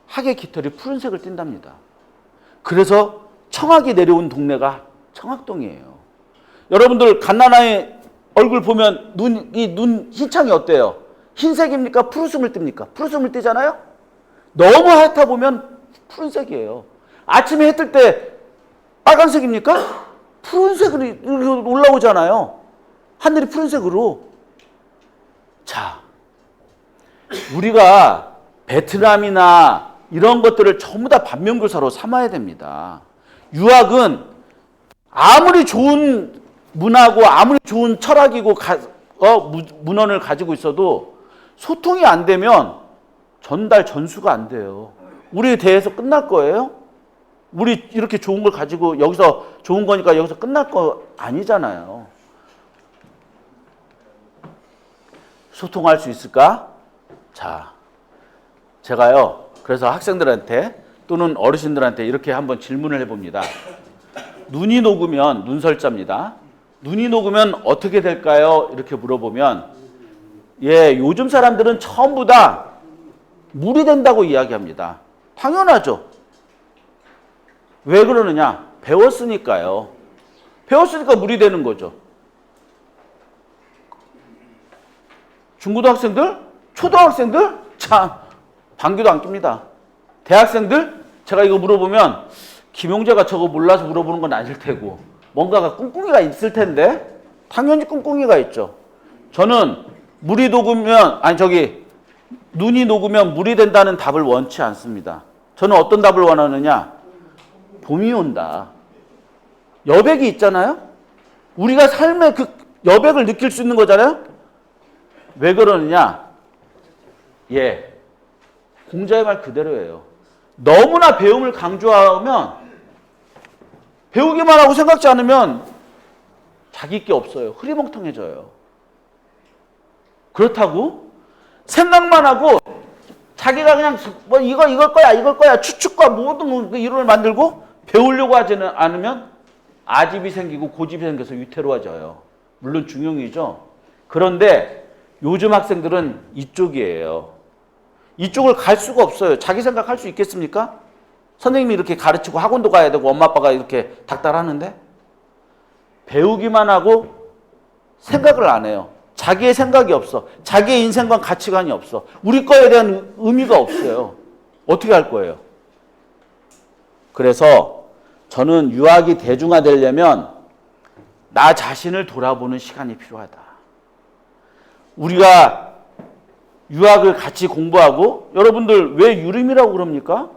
학의 깃털이 푸른색을 띈답니다. 그래서 청학이 내려온 동네가 청학동이에요. 여러분들 갓나나의 얼굴 보면 눈 흰창이 어때요? 흰색입니까? 푸르스물 띱니까? 푸르스물 띄잖아요? 너무 하얗다 보면 푸른색이에요. 아침에 해 뜰 때 빨간색입니까? 푸른색으로 올라오잖아요. 하늘이 푸른색으로. 자, 우리가 베트남이나 이런 것들을 전부 다 반면교사로 삼아야 됩니다. 유학은 아무리 좋은 문화고 아무리 좋은 철학이고 문헌을 가지고 있어도 소통이 안 되면 전수가 안 돼요. 우리에 대해서 끝날 거예요? 우리 이렇게 좋은 걸 가지고 여기서 좋은 거니까 여기서 끝날 거 아니잖아요. 소통할 수 있을까? 자, 제가요, 그래서 학생들한테 또는 어르신들한테 이렇게 한번 질문을 해봅니다. 눈이 녹으면, 눈설자입니다. 눈이 녹으면 어떻게 될까요? 이렇게 물어보면, 예, 요즘 사람들은 전부 다 물이 된다고 이야기합니다. 당연하죠. 왜 그러느냐? 배웠으니까요. 배웠으니까 물이 되는 거죠. 중고등학생들? 초등학생들? 참, 방귀도 안 낍니다. 대학생들? 제가 이거 물어보면 김용재가 저거 몰라서 물어보는 건 아닐 테고 뭔가가 꿍꿍이가 있을 텐데 당연히 꿍꿍이가 있죠. 저는 눈이 녹으면 물이 된다는 답을 원치 않습니다. 저는 어떤 답을 원하느냐? 봄이 온다. 여백이 있잖아요? 우리가 삶의 그 여백을 느낄 수 있는 거잖아요? 왜 그러느냐? 예. 공자의 말 그대로예요. 너무나 배움을 강조하면 배우기만 하고 생각지 않으면 자기 게 없어요. 흐리멍텅해져요. 그렇다고 생각만 하고 자기가 그냥 뭐 이걸 거야 추측과 모든 이론을 만들고 배우려고 하지는 않으면 아집이 생기고 고집이 생겨서 위태로워져요. 물론 중용이죠. 그런데 요즘 학생들은 이쪽이에요. 이쪽을 갈 수가 없어요. 자기 생각할 수 있겠습니까? 선생님이 이렇게 가르치고 학원도 가야 되고 엄마 아빠가 이렇게 닥달하는데 배우기만 하고 생각을 안 해요. 자기의 생각이 없어. 자기의 인생관 가치관이 없어. 우리 거에 대한 의미가 없어요. 어떻게 할 거예요? 그래서 저는 유학이 대중화되려면 나 자신을 돌아보는 시간이 필요하다. 우리가 유학을 같이 공부하고 여러분들 왜 유림이라고 그럽니까?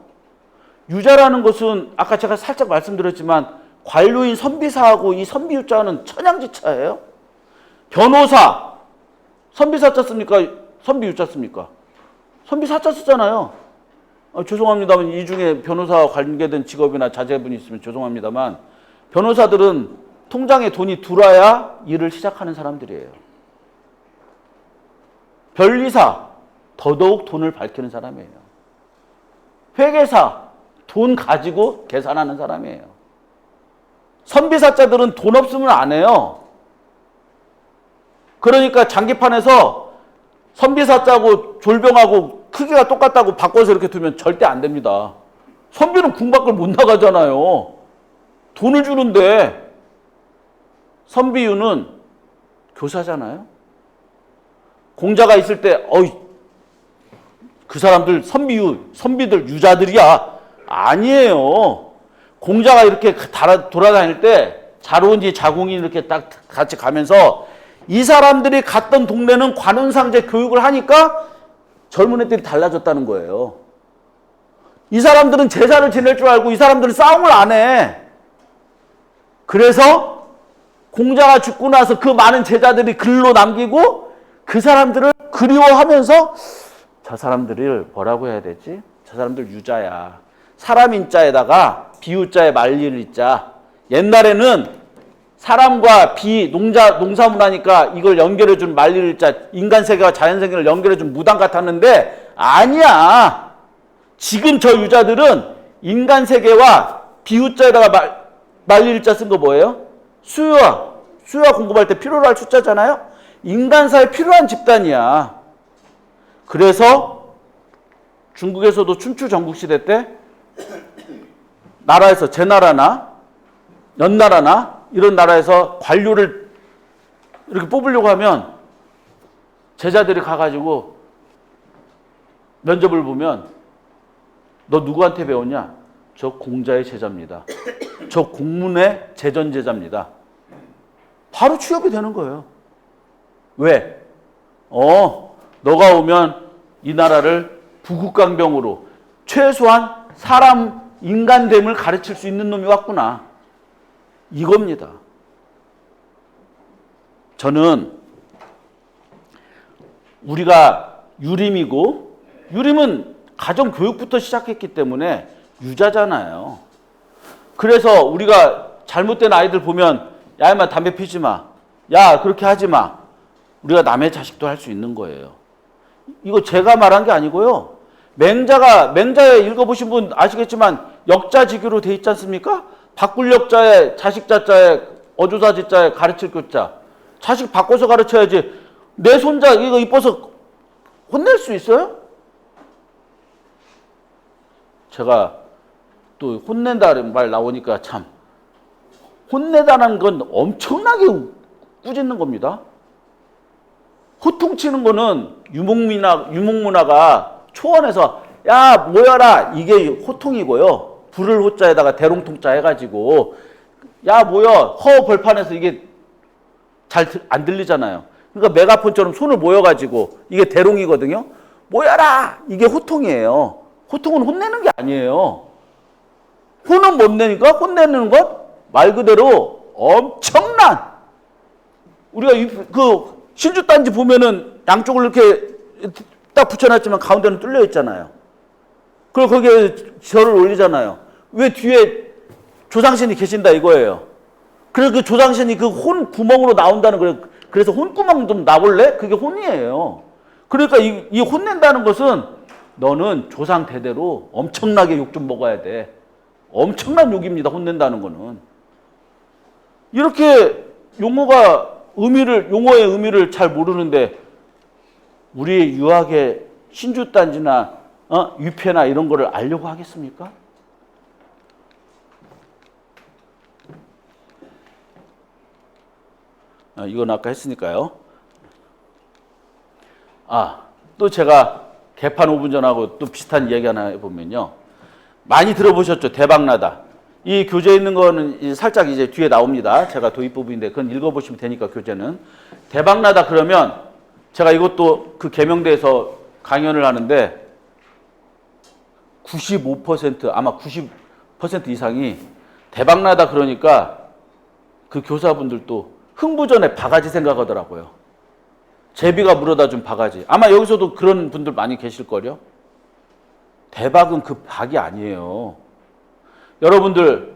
유자라는 것은 아까 제가 살짝 말씀드렸지만 관료인 선비사하고 이 선비유자는 천양지차예요. 변호사 선비사자 씁니까? 선비유자 씁니까? 선비사자 쓰잖아요. 죄송합니다만 이 중에 변호사와 관계된 직업이나 자제분이 있으면 죄송합니다만 변호사들은 통장에 돈이 들어와야 일을 시작하는 사람들이에요. 변리사 더더욱 돈을 밝히는 사람이에요. 회계사 돈 가지고 계산하는 사람이에요. 선비사자들은 돈 없으면 안 해요. 그러니까 장기판에서 선비사자하고 졸병하고 크기가 똑같다고 바꿔서 이렇게 두면 절대 안 됩니다. 선비는 궁 밖을 못 나가잖아요. 돈을 주는데. 선비유는 교사잖아요. 공자가 있을 때 그 사람들 선비들 유자들이야. 아니에요. 공자가 이렇게 돌아다닐 때 자론이 자궁이 이렇게 딱 같이 가면서 이 사람들이 갔던 동네는 관운상제 교육을 하니까 젊은 애들이 달라졌다는 거예요. 이 사람들은 제사를 지낼 줄 알고 이 사람들은 싸움을 안 해. 그래서 공자가 죽고 나서 그 많은 제자들이 글로 남기고 그 사람들을 그리워하면서 저 사람들을 뭐라고 해야 되지? 저 사람들 유자야. 사람인자에다가 비유자에 말릴 이자. 옛날에는 사람과 농사문화니까 이걸 연결해준 말릴 이자, 인간 세계와 자연 세계를 연결해준 무당 같았는데 아니야. 지금 저 유자들은 인간 세계와 비유자에다가 말릴 자 쓴 거 뭐예요? 수요와 공급할 때 필요로 할 숫자잖아요. 인간사에 필요한 집단이야. 그래서 중국에서도 춘추 전국시대 때 나라에서 제 나라나 연나라나 이런 나라에서 관료를 이렇게 뽑으려고 하면 제자들이 가가지고 면접을 보면 너 누구한테 배웠냐? 저 공자의 제자입니다. 저 공문의 제전 제자입니다. 바로 취업이 되는 거예요. 왜? 너가 오면 이 나라를 부국강병으로 최소한 인간됨을 가르칠 수 있는 놈이 왔구나. 이겁니다. 저는 우리가 유림이고, 유림은 가정교육부터 시작했기 때문에 유자잖아요. 그래서 우리가 잘못된 아이들 보면 야, 임마 담배 피지 마. 야, 그렇게 하지 마. 우리가 남의 자식도 할 수 있는 거예요. 이거 제가 말한 게 아니고요. 맹자에 읽어보신 분 아시겠지만 역자지교로 돼 있지 않습니까? 바꿀 역자에 자식자자에 어조사지자에 가르칠 교자. 자식 바꿔서 가르쳐야지. 내 손자 이거 이뻐서 혼낼 수 있어요? 제가 또 혼낸다는 말 나오니까 참, 혼내다는 건 엄청나게 꾸짖는 겁니다. 호통치는 거는 유목문화가 초원에서 야 모여라 이게 호통이고요. 불을 호자에다가 대롱통자 해가지고 야 모여 허 벌판에서 이게 잘 안 들리잖아요. 그러니까 메가폰처럼 손을 모여가지고 이게 대롱이거든요. 모여라 이게 호통이에요. 호통은 혼내는 게 아니에요. 혼은 못 내니까 혼내는 것 말 그대로 엄청난, 우리가 그 신주단지 보면은 양쪽을 이렇게 딱 붙여놨지만 가운데는 뚫려 있잖아요. 그리고 거기에 절을 올리잖아요. 왜 뒤에 조상신이 계신다 이거예요. 그래서 그 조상신이 그 혼 구멍으로 나온다는 거예요. 그래서 혼구멍 좀 나볼래? 그게 혼이에요. 그러니까 이 혼낸다는 것은 너는 조상 대대로 엄청나게 욕 좀 먹어야 돼. 엄청난 욕입니다. 혼낸다는 거는. 이렇게 용어의 의미를 잘 모르는데 우리 유학의 신주단지나 유패나 이런 거를 알려고 하겠습니까? 이건 아까 했으니까요. 또 제가 개판 5분 전하고 또 비슷한 이야기 하나 해보면요. 많이 들어보셨죠? 대박나다. 이 교재에 있는 거는 살짝 이제 뒤에 나옵니다. 제가 도입 부분인데 그건 읽어보시면 되니까 교재는. 대박나다 그러면 제가 이것도 그 계명대에서 강연을 하는데 95% 아마 90% 이상이 대박나다 그러니까 그 교사분들도 흥부전에 바가지 생각하더라고요. 제비가 물어다 준 바가지. 아마 여기서도 그런 분들 많이 계실걸요. 대박은 그 박이 아니에요. 여러분들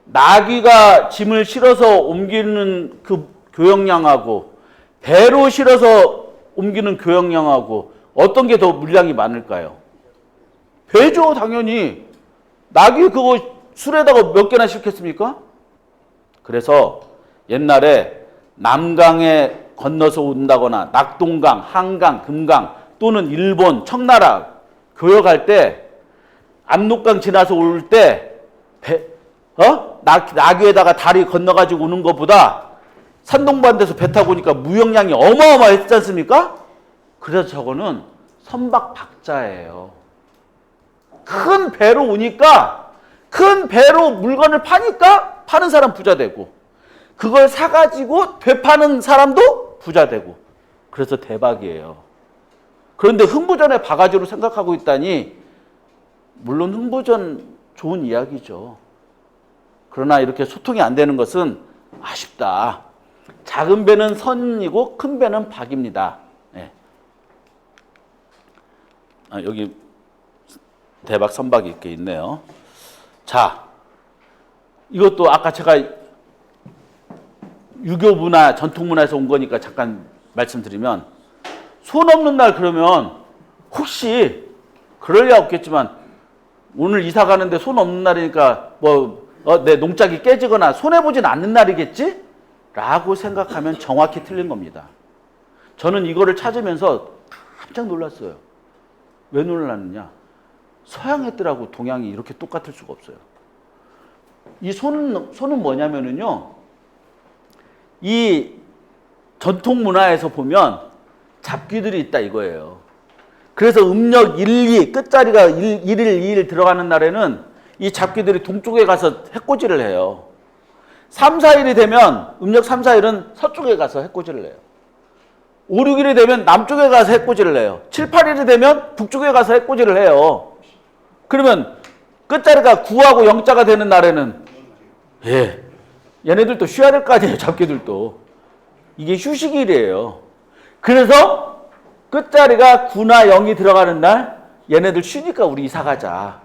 나귀가 짐을 실어서 옮기는 그 교역량하고 배로 실어서 옮기는 교역량하고 어떤 게 더 물량이 많을까요? 배죠, 당연히. 나귀 그거 술에다가 몇 개나 싣겠습니까? 그래서 옛날에 남강에 건너서 온다거나 낙동강, 한강, 금강 또는 일본, 청나라 교역할 때 압록강 지나서 올 때 나귀에다가 다리 건너가지고 오는 것보다 산동반대에서 배 타고 오니까 무역량이 어마어마했지 않습니까? 그래서 저거는 선박박자예요. 큰 배로 오니까 큰 배로 물건을 파니까 파는 사람 부자 되고 그걸 사가지고 되파는 사람도 부자 되고 그래서 대박이에요. 그런데 흥부전에 바가지로 생각하고 있다니 물론 흥부전 좋은 이야기죠. 그러나 이렇게 소통이 안 되는 것은 아쉽다. 작은 배는 선이고 큰 배는 박입니다. 네. 여기 대박 선박이 이렇게 있네요. 자, 이것도 아까 제가 유교 문화, 전통 문화에서 온 거니까 잠깐 말씀드리면 손 없는 날 그러면 혹시 그럴 리 없겠지만 오늘 이사 가는데 손 없는 날이니까 내 농작이 깨지거나 손해보진 않는 날이겠지? 라고 생각하면 정확히 틀린 겁니다. 저는 이거를 찾으면서 깜짝 놀랐어요. 왜 놀랐느냐? 서양 애들하고 동양이 이렇게 똑같을 수가 없어요. 이 손은 뭐냐면은요, 이 전통 문화에서 보면 잡귀들이 있다 이거예요. 그래서 음력 1, 2 끝자리가 1일 2일 들어가는 날에는 이 잡귀들이 동쪽에 가서 해코지를 해요. 3, 4일이 되면 음력 3, 4일은 서쪽에 가서 해코지를 해요. 5, 6일이 되면 남쪽에 가서 해코지를 해요. 7, 8일이 되면 북쪽에 가서 해코지를 해요. 그러면 끝자리가 9하고 0자가 되는 날에는 얘네들도 쉬어야 될 거 아니에요. 잡귀들도. 이게 휴식일이에요. 그래서 끝자리가 9나 0이 들어가는 날 얘네들 쉬니까 우리 이사 가자.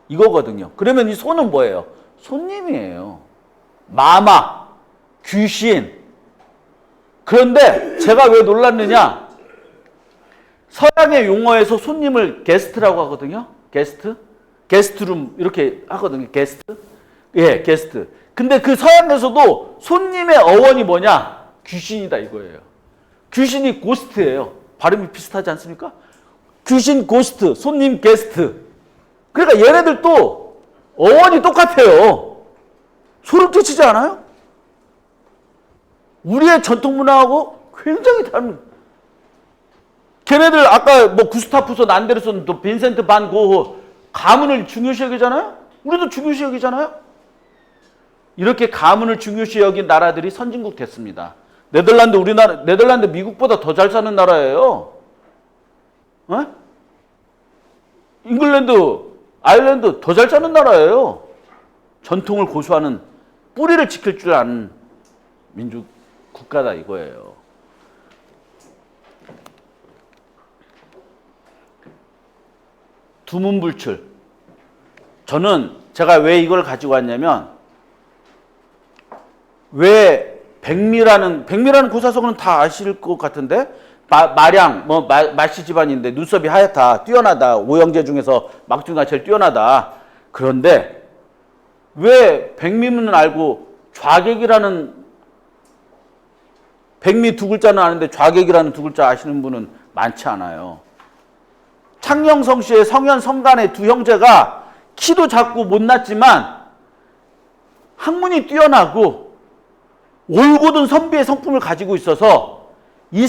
이거거든요. 그러면 이 손은 뭐예요? 손님이에요. 마마, 귀신. 그런데 제가 왜 놀랐느냐? 서양의 용어에서 손님을 게스트라고 하거든요. 게스트? 게스트룸 이렇게 하거든요. 게스트? 예, 게스트. 근데 그 서양에서도 손님의 어원이 뭐냐? 귀신이다 이거예요. 귀신이 고스트예요. 발음이 비슷하지 않습니까? 귀신 고스트, 손님 게스트. 그러니까 얘네들도 어원이 똑같아요. 소름 끼치지 않아요? 우리의 전통 문화하고 굉장히 다른. 걔네들 아까 구스타프손, 안데르손, 또 빈센트 반 고흐 가문을 중요시 여기잖아요? 우리도 중요시 여기잖아요? 이렇게 가문을 중요시 여긴 나라들이 선진국 됐습니다. 네덜란드 미국보다 더 잘 사는 나라예요. 잉글랜드, 아일랜드 더 잘 사는 나라예요. 전통을 고수하는, 뿌리를 지킬 줄 아는 민족 국가다 이거예요. 두문불출. 저는 제가 왜 이걸 가지고 왔냐면, 왜 백미라는 고사성어는 다 아실 것 같은데, 마량, 마씨 집안인데 눈썹이 하얗다, 뛰어나다, 오형제 중에서 막중가 제일 뛰어나다. 그런데 왜 백미문은 알고 백미 두 글자는 아는데 좌객이라는 두 글자 아시는 분은 많지 않아요. 창녕성 씨의 성현, 성간의 두 형제가 키도 작고 못났지만 학문이 뛰어나고 올곧은 선비의 성품을 가지고 있어서 이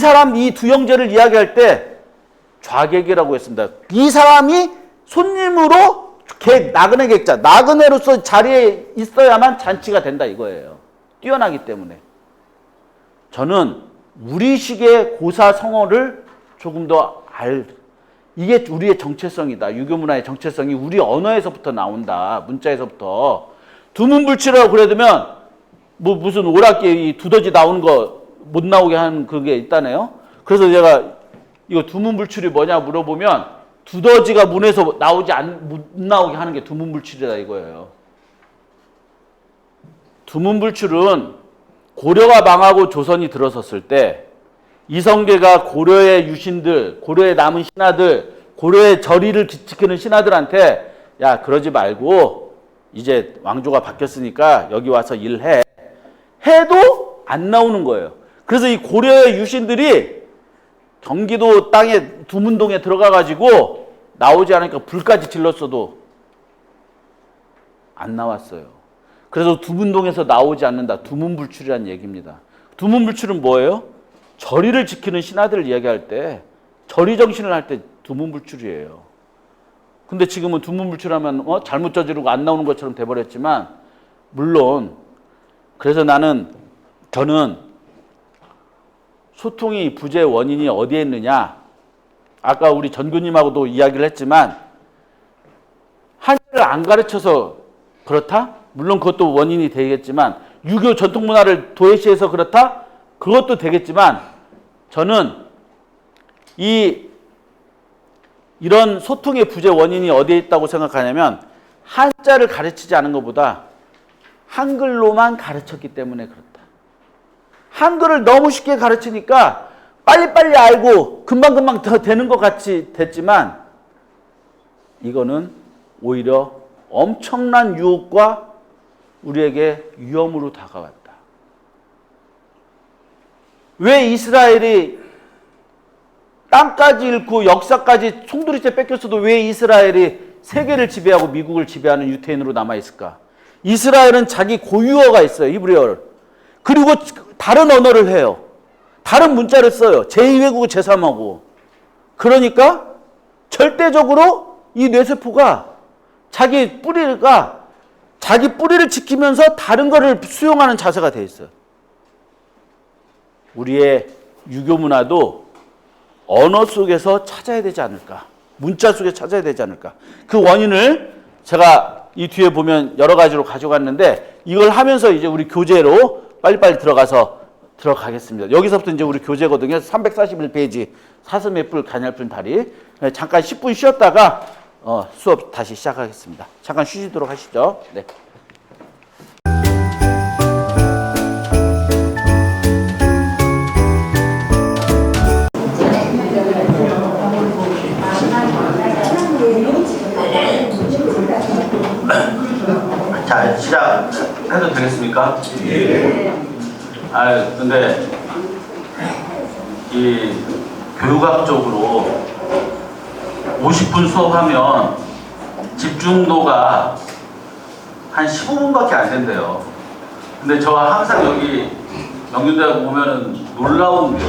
두 형제를 이야기할 때 좌객이라고 했습니다. 이 사람이 손님으로 나그네 객자, 나그네로서 자리에 있어야만 잔치가 된다 이거예요. 뛰어나기 때문에. 저는 우리식의 고사성어를 조금 더 이게 우리의 정체성이다. 유교문화의 정체성이 우리 언어에서부터 나온다. 문자에서부터. 두문불출이라고 그래두면 무슨 오락기 두더지 나오는 거 못 나오게 하는 그게 있다네요. 그래서 제가 이거 두문불출이 뭐냐 물어보면 두더지가 문에서 못 나오게 하는 게 두문불출이다 이거예요. 두문불출은 고려가 망하고 조선이 들어섰을 때 이성계가 고려의 유신들, 고려에 남은 신하들, 고려의 절의를 지키는 신하들한테 야 그러지 말고 이제 왕조가 바뀌었으니까 여기 와서 일해. 해도 안 나오는 거예요. 그래서 이 고려의 유신들이 경기도 땅에 두문동에 들어가가지고 나오지 않으니까 불까지 질렀어도 안 나왔어요. 그래서 두문동에서 나오지 않는다. 두문불출이라는 얘기입니다. 두문불출은 뭐예요? 절의를 지키는 신하들을 이야기할 때, 절의 정신을 할 때 두문불출이에요. 근데 지금은 두문불출하면 잘못 저지르고 안 나오는 것처럼 돼버렸지만, 물론 그래서 저는 소통이 부재의 원인이 어디에 있느냐, 아까 우리 전교님하고도 이야기를 했지만 한자를 안 가르쳐서 그렇다? 물론 그것도 원인이 되겠지만, 유교 전통 문화를 도외시해서 그렇다? 그것도 되겠지만, 저는 이런 소통의 부재 원인이 어디에 있다고 생각하냐면, 한자를 가르치지 않은 것보다 한글로만 가르쳤기 때문에 그렇다. 한글을 너무 쉽게 가르치니까 빨리빨리 알고 금방금방 더 되는 것 같이 됐지만, 이거는 오히려 엄청난 유혹과 우리에게 위험으로 다가왔다. 왜 이스라엘이 땅까지 잃고 역사까지 송두리째 뺏겼어도 왜 이스라엘이 세계를 지배하고 미국을 지배하는 유태인으로 남아있을까? 이스라엘은 자기 고유어가 있어요. 히브리어를. 그리고 다른 언어를 해요. 다른 문자를 써요. 제2외국어 제3어고. 그러니까 절대적으로 이 뇌세포가 자기 뿌리를 지키면서 다른 거를 수용하는 자세가 돼 있어요. 우리의 유교 문화도 언어 속에서 찾아야 되지 않을까? 문자 속에 찾아야 되지 않을까? 그 원인을 제가 이 뒤에 보면 여러 가지로 가져갔는데, 이걸 하면서 이제 우리 교재로 빨리빨리 들어가겠습니다. 여기서부터 이제 우리 교재거든요. 341페이지 사슴의 뿔 가냘픈 다리. 잠깐 10분 쉬었다가 수업 다시 시작하겠습니다. 잠깐 쉬시도록 하시죠. 네. 자, 시작해도 되겠습니까? 예. 근데 이 교육학적으로 50분 수업하면 집중도가 한 15분밖에 안 된대요. 근데 저 항상 여기 명륜대학 오면은 놀라운 게,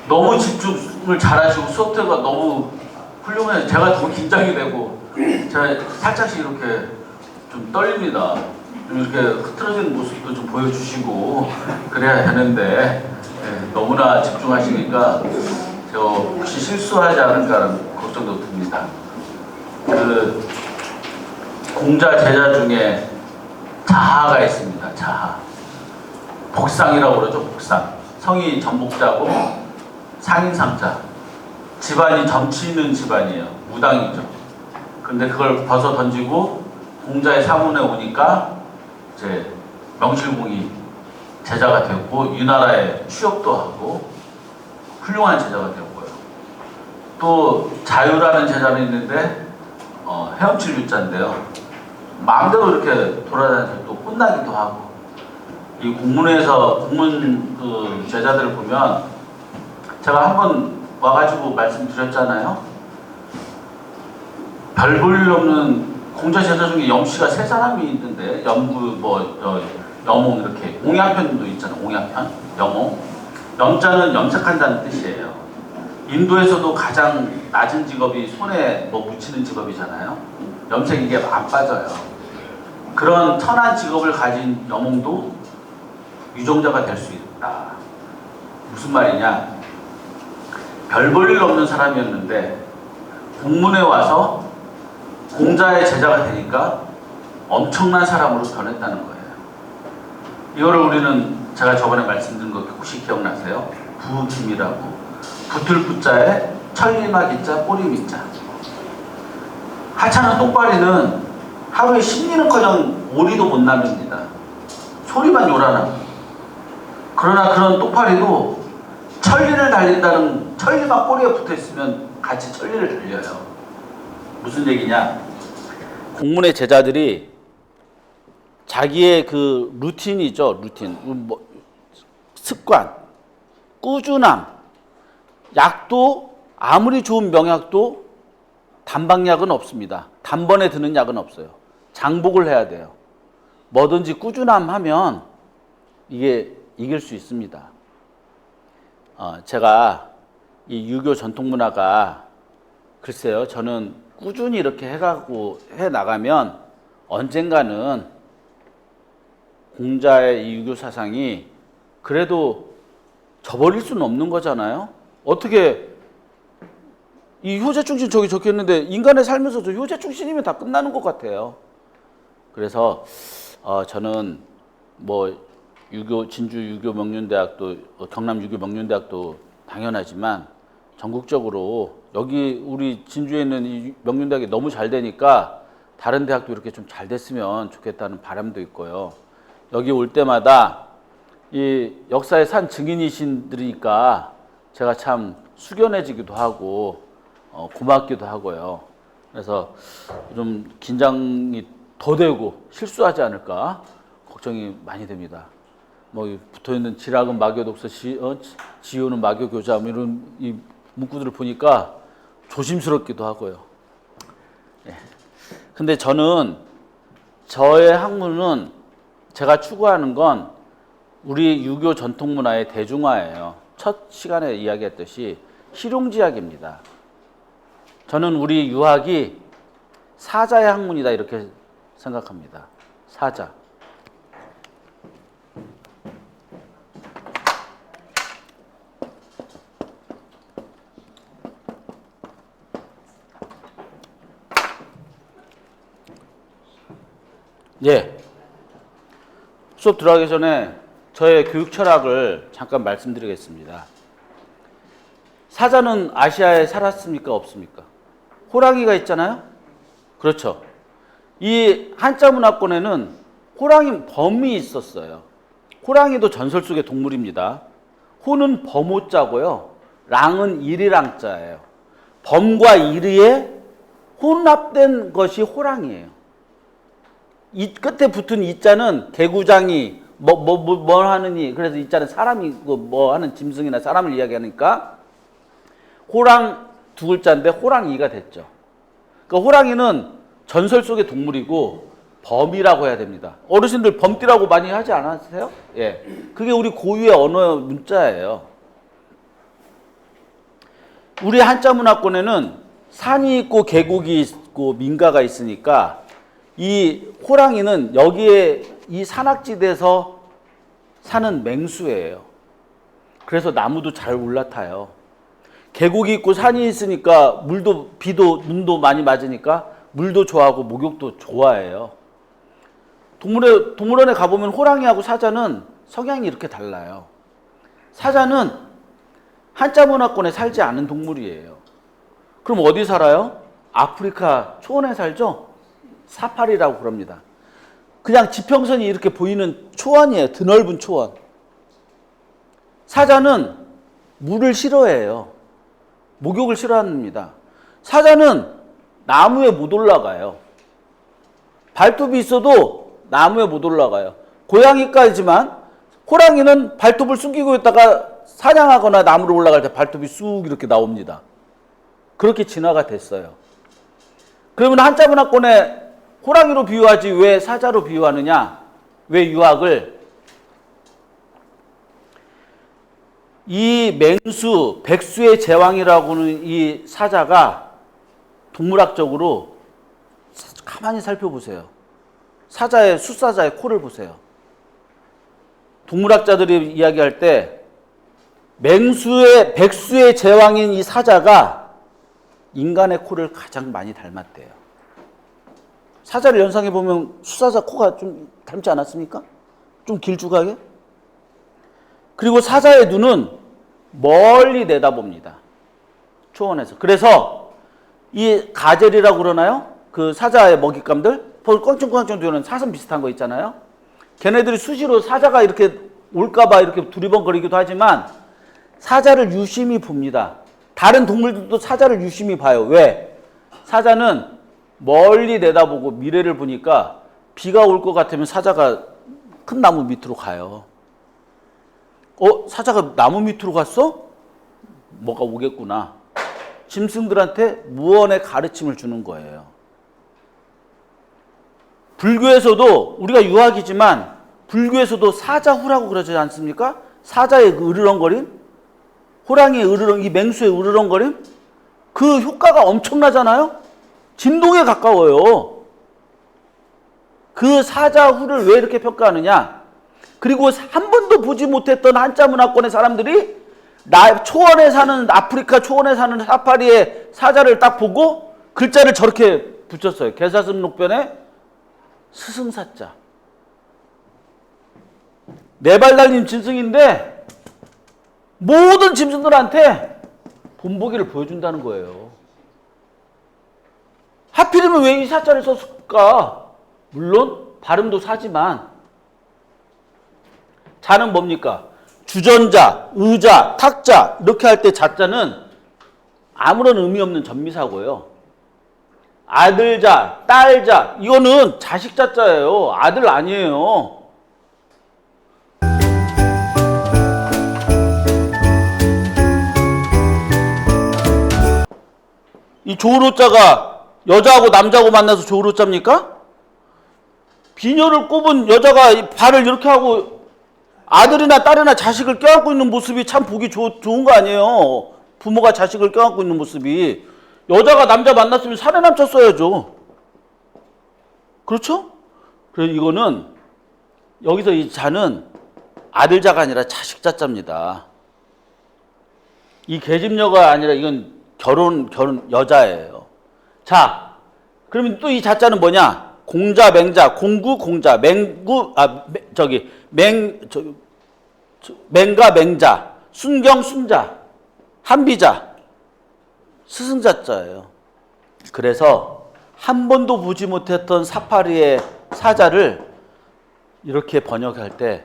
너무 집중을 잘하시고 수업때가 너무 훌륭해요. 제가 더 긴장이 되고, 제가 살짝씩 이렇게 좀 떨립니다. 좀 이렇게 흐트러지는 모습도 좀 보여주시고 그래야 되는데, 너무나 집중하시니까 저 혹시 실수하지 않을까라는 걱정도 듭니다. 그 공자 제자 중에 자하가 있습니다. 자하. 복상이라고 그러죠. 복상. 성이 전복자고 상인상자. 집안이 점치 있는 집안이에요. 무당이죠. 근데 그걸 벗어 던지고 공자의 사문에 오니까 이제 명실공히 제자가 됐고, 이 나라에 취업도 하고 훌륭한 제자가 되고요. 또 자유라는 제자는 있는데 헤엄칠 유자인데요. 마음대로 이렇게 돌아다니면서 또 혼나기도 하고, 이 공문에서 공문 그 제자들을 보면, 제가 한번 와가지고 말씀드렸잖아요. 별 볼 일 없는 공자 제자 중에 염씨가 3사람이 있는데, 염옹 이렇게 옹야편도 있잖아요. 옹야편, 염옹. 염자는 염색한다는 뜻이에요. 인도에서도 가장 낮은 직업이 손에 묻히는 직업이잖아요. 염색 이게 안 빠져요. 그런 천한 직업을 가진 염옹도 유종자가 될 수 있다. 무슨 말이냐? 별 볼 일 없는 사람이었는데 공문에 와서 공자의 제자가 되니까 엄청난 사람으로 변했다는 거예요. 이거를 우리는 제가 저번에 말씀드린 거 혹시 기억나세요? 부김이라고. 붙을 붙자에 천리마 기자 꼬리 밑자. 하찮은 똥파리는 하루에 심리는커녕 오리도 못 남깁니다. 소리만 요란하고. 그러나 그런 똥파리도 천리를 달린다는, 천리마 꼬리에 붙어있으면 같이 천리를 달려요. 무슨 얘기냐? 공문의 제자들이 자기의 그 루틴이죠. 루틴. 습관. 꾸준함. 약도 아무리 좋은 명약도 단방약은 없습니다. 단번에 드는 약은 없어요. 장복을 해야 돼요. 뭐든지 꾸준함하면 이게 이길 수 있습니다. 제가 이 유교 전통 문화가 글쎄요, 저는 꾸준히 이렇게 해 나가면 언젠가는 공자의 이 유교 사상이 그래도 저버릴 수는 없는 거잖아요. 어떻게 이 효자충신 저기 적혀있는데 인간의 삶에서 저 효자충신이면 다 끝나는 것 같아요. 그래서 저는 뭐 진주 유교 명륜대학도 경남 유교 명륜대학도 당연하지만 전국적으로 여기 우리 진주에 있는 이 명륜대학이 너무 잘 되니까 다른 대학도 이렇게 좀 잘 됐으면 좋겠다는 바람도 있고요. 여기 올 때마다 이 역사의 산 증인이신들이니까 제가 참 숙연해지기도 하고 고맙기도 하고요. 그래서 좀 긴장이 더 되고 실수하지 않을까 걱정이 많이 됩니다. 뭐 붙어있는 지락은 마교 독서, 지효는 마교 교자 이런 이 문구들을 보니까 조심스럽기도 하고요. 예. 근데 저는 저의 학문은 제가 추구하는 건 우리 유교 전통 문화의 대중화예요. 첫 시간에 이야기했듯이 실용지학입니다. 저는 우리 유학이 사자의 학문이다 이렇게 생각합니다. 사자. 예. 수업 들어가기 전에 저의 교육 철학을 잠깐 말씀드리겠습니다. 사자는 아시아에 살았습니까? 없습니까? 호랑이가 있잖아요? 그렇죠. 이 한자 문화권에는 호랑이 범이 있었어요. 호랑이도 전설 속의 동물입니다. 호는 범호자고요. 랑은 일이랑자예요. 범과 일의 혼합된 것이 호랑이에요. 이 끝에 붙은 이자는 개구장이 뭐 하느니 그래서 이자는 사람이 뭐 하는 짐승이나 사람을 이야기하니까 호랑 두 글자인데 호랑이가 됐죠. 그러니까 호랑이는 전설 속의 동물이고 범이라고 해야 됩니다. 어르신들 범띠라고 많이 하지 않았어요? 예, 그게 우리 고유의 언어 문자예요. 우리 한자 문화권에는 산이 있고 계곡이 있고 민가가 있으니까 이 호랑이는 여기에 이 산악지대에서 사는 맹수예요. 그래서 나무도 잘 올라타요. 계곡이 있고 산이 있으니까 물도 비도 눈도 많이 맞으니까 물도 좋아하고 목욕도 좋아해요. 동물원에 가보면 호랑이하고 사자는 성향이 이렇게 달라요. 사자는 한자 문화권에 살지 않은 동물이에요. 그럼 어디 살아요? 아프리카 초원에 살죠? 사파리라고 그럽니다. 그냥 지평선이 이렇게 보이는 초원이에요. 드넓은 초원. 사자는 물을 싫어해요. 목욕을 싫어합니다. 사자는 나무에 못 올라가요. 발톱이 있어도 나무에 못 올라가요. 고양이까지만 호랑이는 발톱을 숨기고 있다가 사냥하거나 나무로 올라갈 때 발톱이 쑥 이렇게 나옵니다. 그렇게 진화가 됐어요. 그러면 한자 문화권에 호랑이로 비유하지 왜 사자로 비유하느냐? 왜 유학을? 이 맹수, 백수의 제왕이라고 하는 이 사자가 동물학적으로 가만히 살펴보세요. 사자의, 숫사자의 코를 보세요. 동물학자들이 이야기할 때 백수의 제왕인 이 사자가 인간의 코를 가장 많이 닮았대요. 사자를 연상해 보면 수사자 코가 좀 닮지 않았습니까? 좀 길쭉하게. 그리고 사자의 눈은 멀리 내다봅니다. 초원에서. 그래서 이 가젤이라고 그러나요? 그 사자의 먹잇감들, 껑충껑충 되는 사슴 비슷한 거 있잖아요. 걔네들이 수시로 사자가 이렇게 올까봐 이렇게 두리번거리기도 하지만 사자를 유심히 봅니다. 다른 동물들도 사자를 유심히 봐요. 왜? 사자는 멀리 내다보고 미래를 보니까 비가 올 것 같으면 사자가 큰 나무 밑으로 가요. 사자가 나무 밑으로 갔어? 뭐가 오겠구나. 짐승들한테 무언의 가르침을 주는 거예요. 불교에서도 우리가 유학이지만 불교에서도 사자후라고 그러지 않습니까? 사자의 그 으르렁거림, 호랑이의 으르렁, 이 맹수의 으르렁거림, 그 효과가 엄청나잖아요? 진동에 가까워요. 그 사자후를 왜 이렇게 평가하느냐? 그리고 한 번도 보지 못했던 한자 문화권의 사람들이 초원에 사는, 아프리카 초원에 사는 사파리의 사자를 딱 보고 글자를 저렇게 붙였어요. 개사슴록변에 스승사자. 네 발 달린 짐승인데 모든 짐승들한테 본보기를 보여준다는 거예요. 하필이면 왜 이 사자를 썼을까? 물론 발음도 사지만 자는 뭡니까? 주전자, 의자, 탁자 이렇게 할 때 자자는 아무런 의미 없는 전미사고요. 아들자, 딸자 이거는 자식 자자예요. 아들 아니에요. 이 조로자가 여자하고 남자하고 만나서 조로자입니까? 비녀를 꼽은 여자가 발을 이렇게 하고 아들이나 딸이나 자식을 껴안고 있는 모습이 참 보기 좋은 거 아니에요. 부모가 자식을 껴안고 있는 모습이. 여자가 남자 만났으면 살해남 쳤어야죠. 그렇죠? 그래서 이거는 여기서 이 자는 아들자가 아니라 자식자자입니다. 이 계집녀가 아니라 이건 결혼 여자예요. 자, 그러면 또 이 자자는 뭐냐? 공자, 맹자, 공구, 공자, 맹가, 맹자, 순경, 순자, 한비자, 스승자자예요. 그래서 한 번도 보지 못했던 사파리의 사자를 이렇게 번역할 때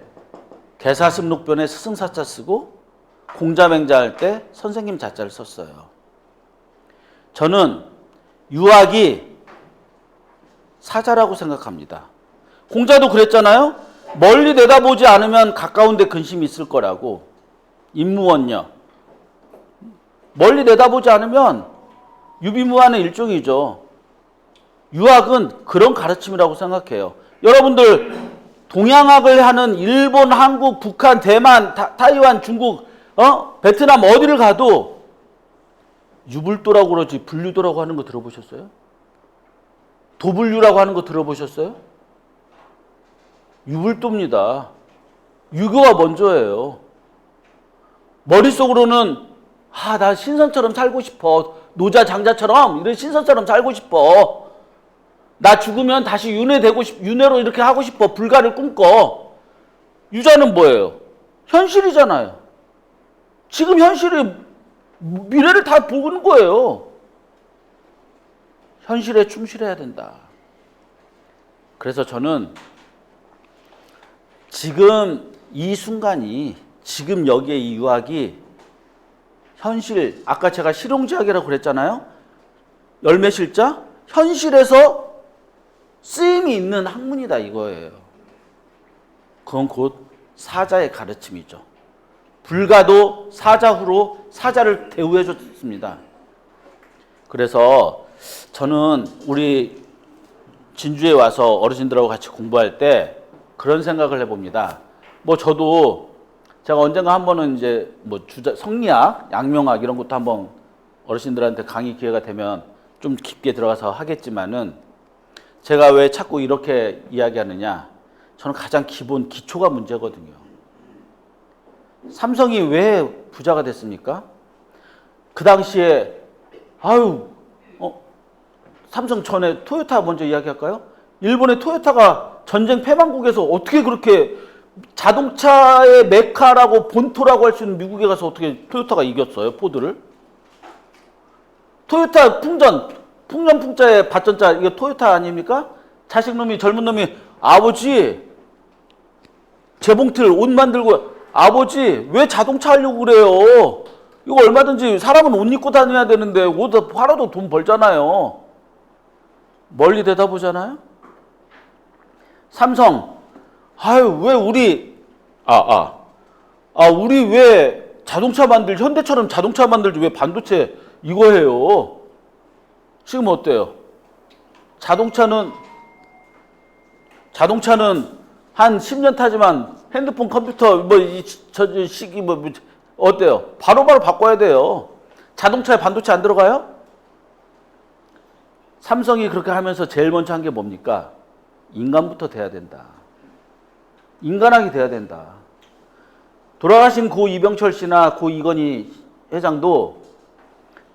개사슴록변에 스승사자 쓰고 공자맹자 할 때 선생님 자자를 썼어요. 저는 유학이 사자라고 생각합니다. 공자도 그랬잖아요. 멀리 내다보지 않으면 가까운 데 근심이 있을 거라고. 임무원녀. 멀리 내다보지 않으면 유비무환의 일종이죠. 유학은 그런 가르침이라고 생각해요. 여러분들 동양학을 하는 일본, 한국, 북한, 대만, 타이완, 중국, 베트남 어디를 가도 유불도라고 그러지 불유도라고 하는 거 들어보셨어요? 도불유라고 하는 거 들어보셨어요? 유불도입니다. 유교가 먼저예요. 머릿속으로는 나 신선처럼 살고 싶어. 노자 장자처럼 이런 신선처럼 살고 싶어. 나 죽으면 다시 윤회로 이렇게 하고 싶어. 불가를 꿈꿔. 유자는 뭐예요? 현실이잖아요. 지금 현실이 미래를 다 보는 거예요. 현실에 충실해야 된다. 그래서 저는 지금 이 순간이, 지금 여기에 이 유학이 현실, 아까 제가 실용지학이라고 그랬잖아요. 열매실자? 현실에서 쓰임이 있는 학문이다 이거예요. 그건 곧 사자의 가르침이죠. 불가도 사자후로 사자를 대우해 줬습니다. 그래서 저는 우리 진주에 와서 어르신들하고 같이 공부할 때 그런 생각을 해봅니다. 저도 제가 언젠가 한 번은 이제 성리학, 양명학 이런 것도 한번 어르신들한테 강의 기회가 되면 좀 깊게 들어가서 하겠지만은 제가 왜 자꾸 이렇게 이야기하느냐? 저는 가장 기본 기초가 문제거든요. 삼성이 왜 부자가 됐습니까? 그 당시에 삼성 전에 토요타 먼저 이야기할까요? 일본의 토요타가 전쟁 패망국에서 어떻게 그렇게 자동차의 메카라고 본토라고 할 수 있는 미국에 가서 어떻게 토요타가 이겼어요? 포드를. 토요타 풍전자의 밭전자 이거 토요타 아닙니까? 자식놈이 젊은 놈이 아버지 재봉틀 옷 만들고 아버지 왜 자동차 하려고 그래요? 이거 얼마든지 사람은 옷 입고 다녀야 되는데 옷 팔아도 돈 벌잖아요. 멀리 내다보잖아요. 삼성 왜 우리 아, 우리 왜 현대처럼 자동차 만들지 왜 반도체 이거 해요? 지금 어때요? 자동차는 한 10년 타지만 핸드폰, 컴퓨터, 시기, 어때요? 바로바로 바꿔야 돼요. 자동차에 반도체 안 들어가요? 삼성이 그렇게 하면서 제일 먼저 한 게 뭡니까? 인간부터 돼야 된다. 인간학이 돼야 된다. 돌아가신 고 이병철 씨나 고 이건희 회장도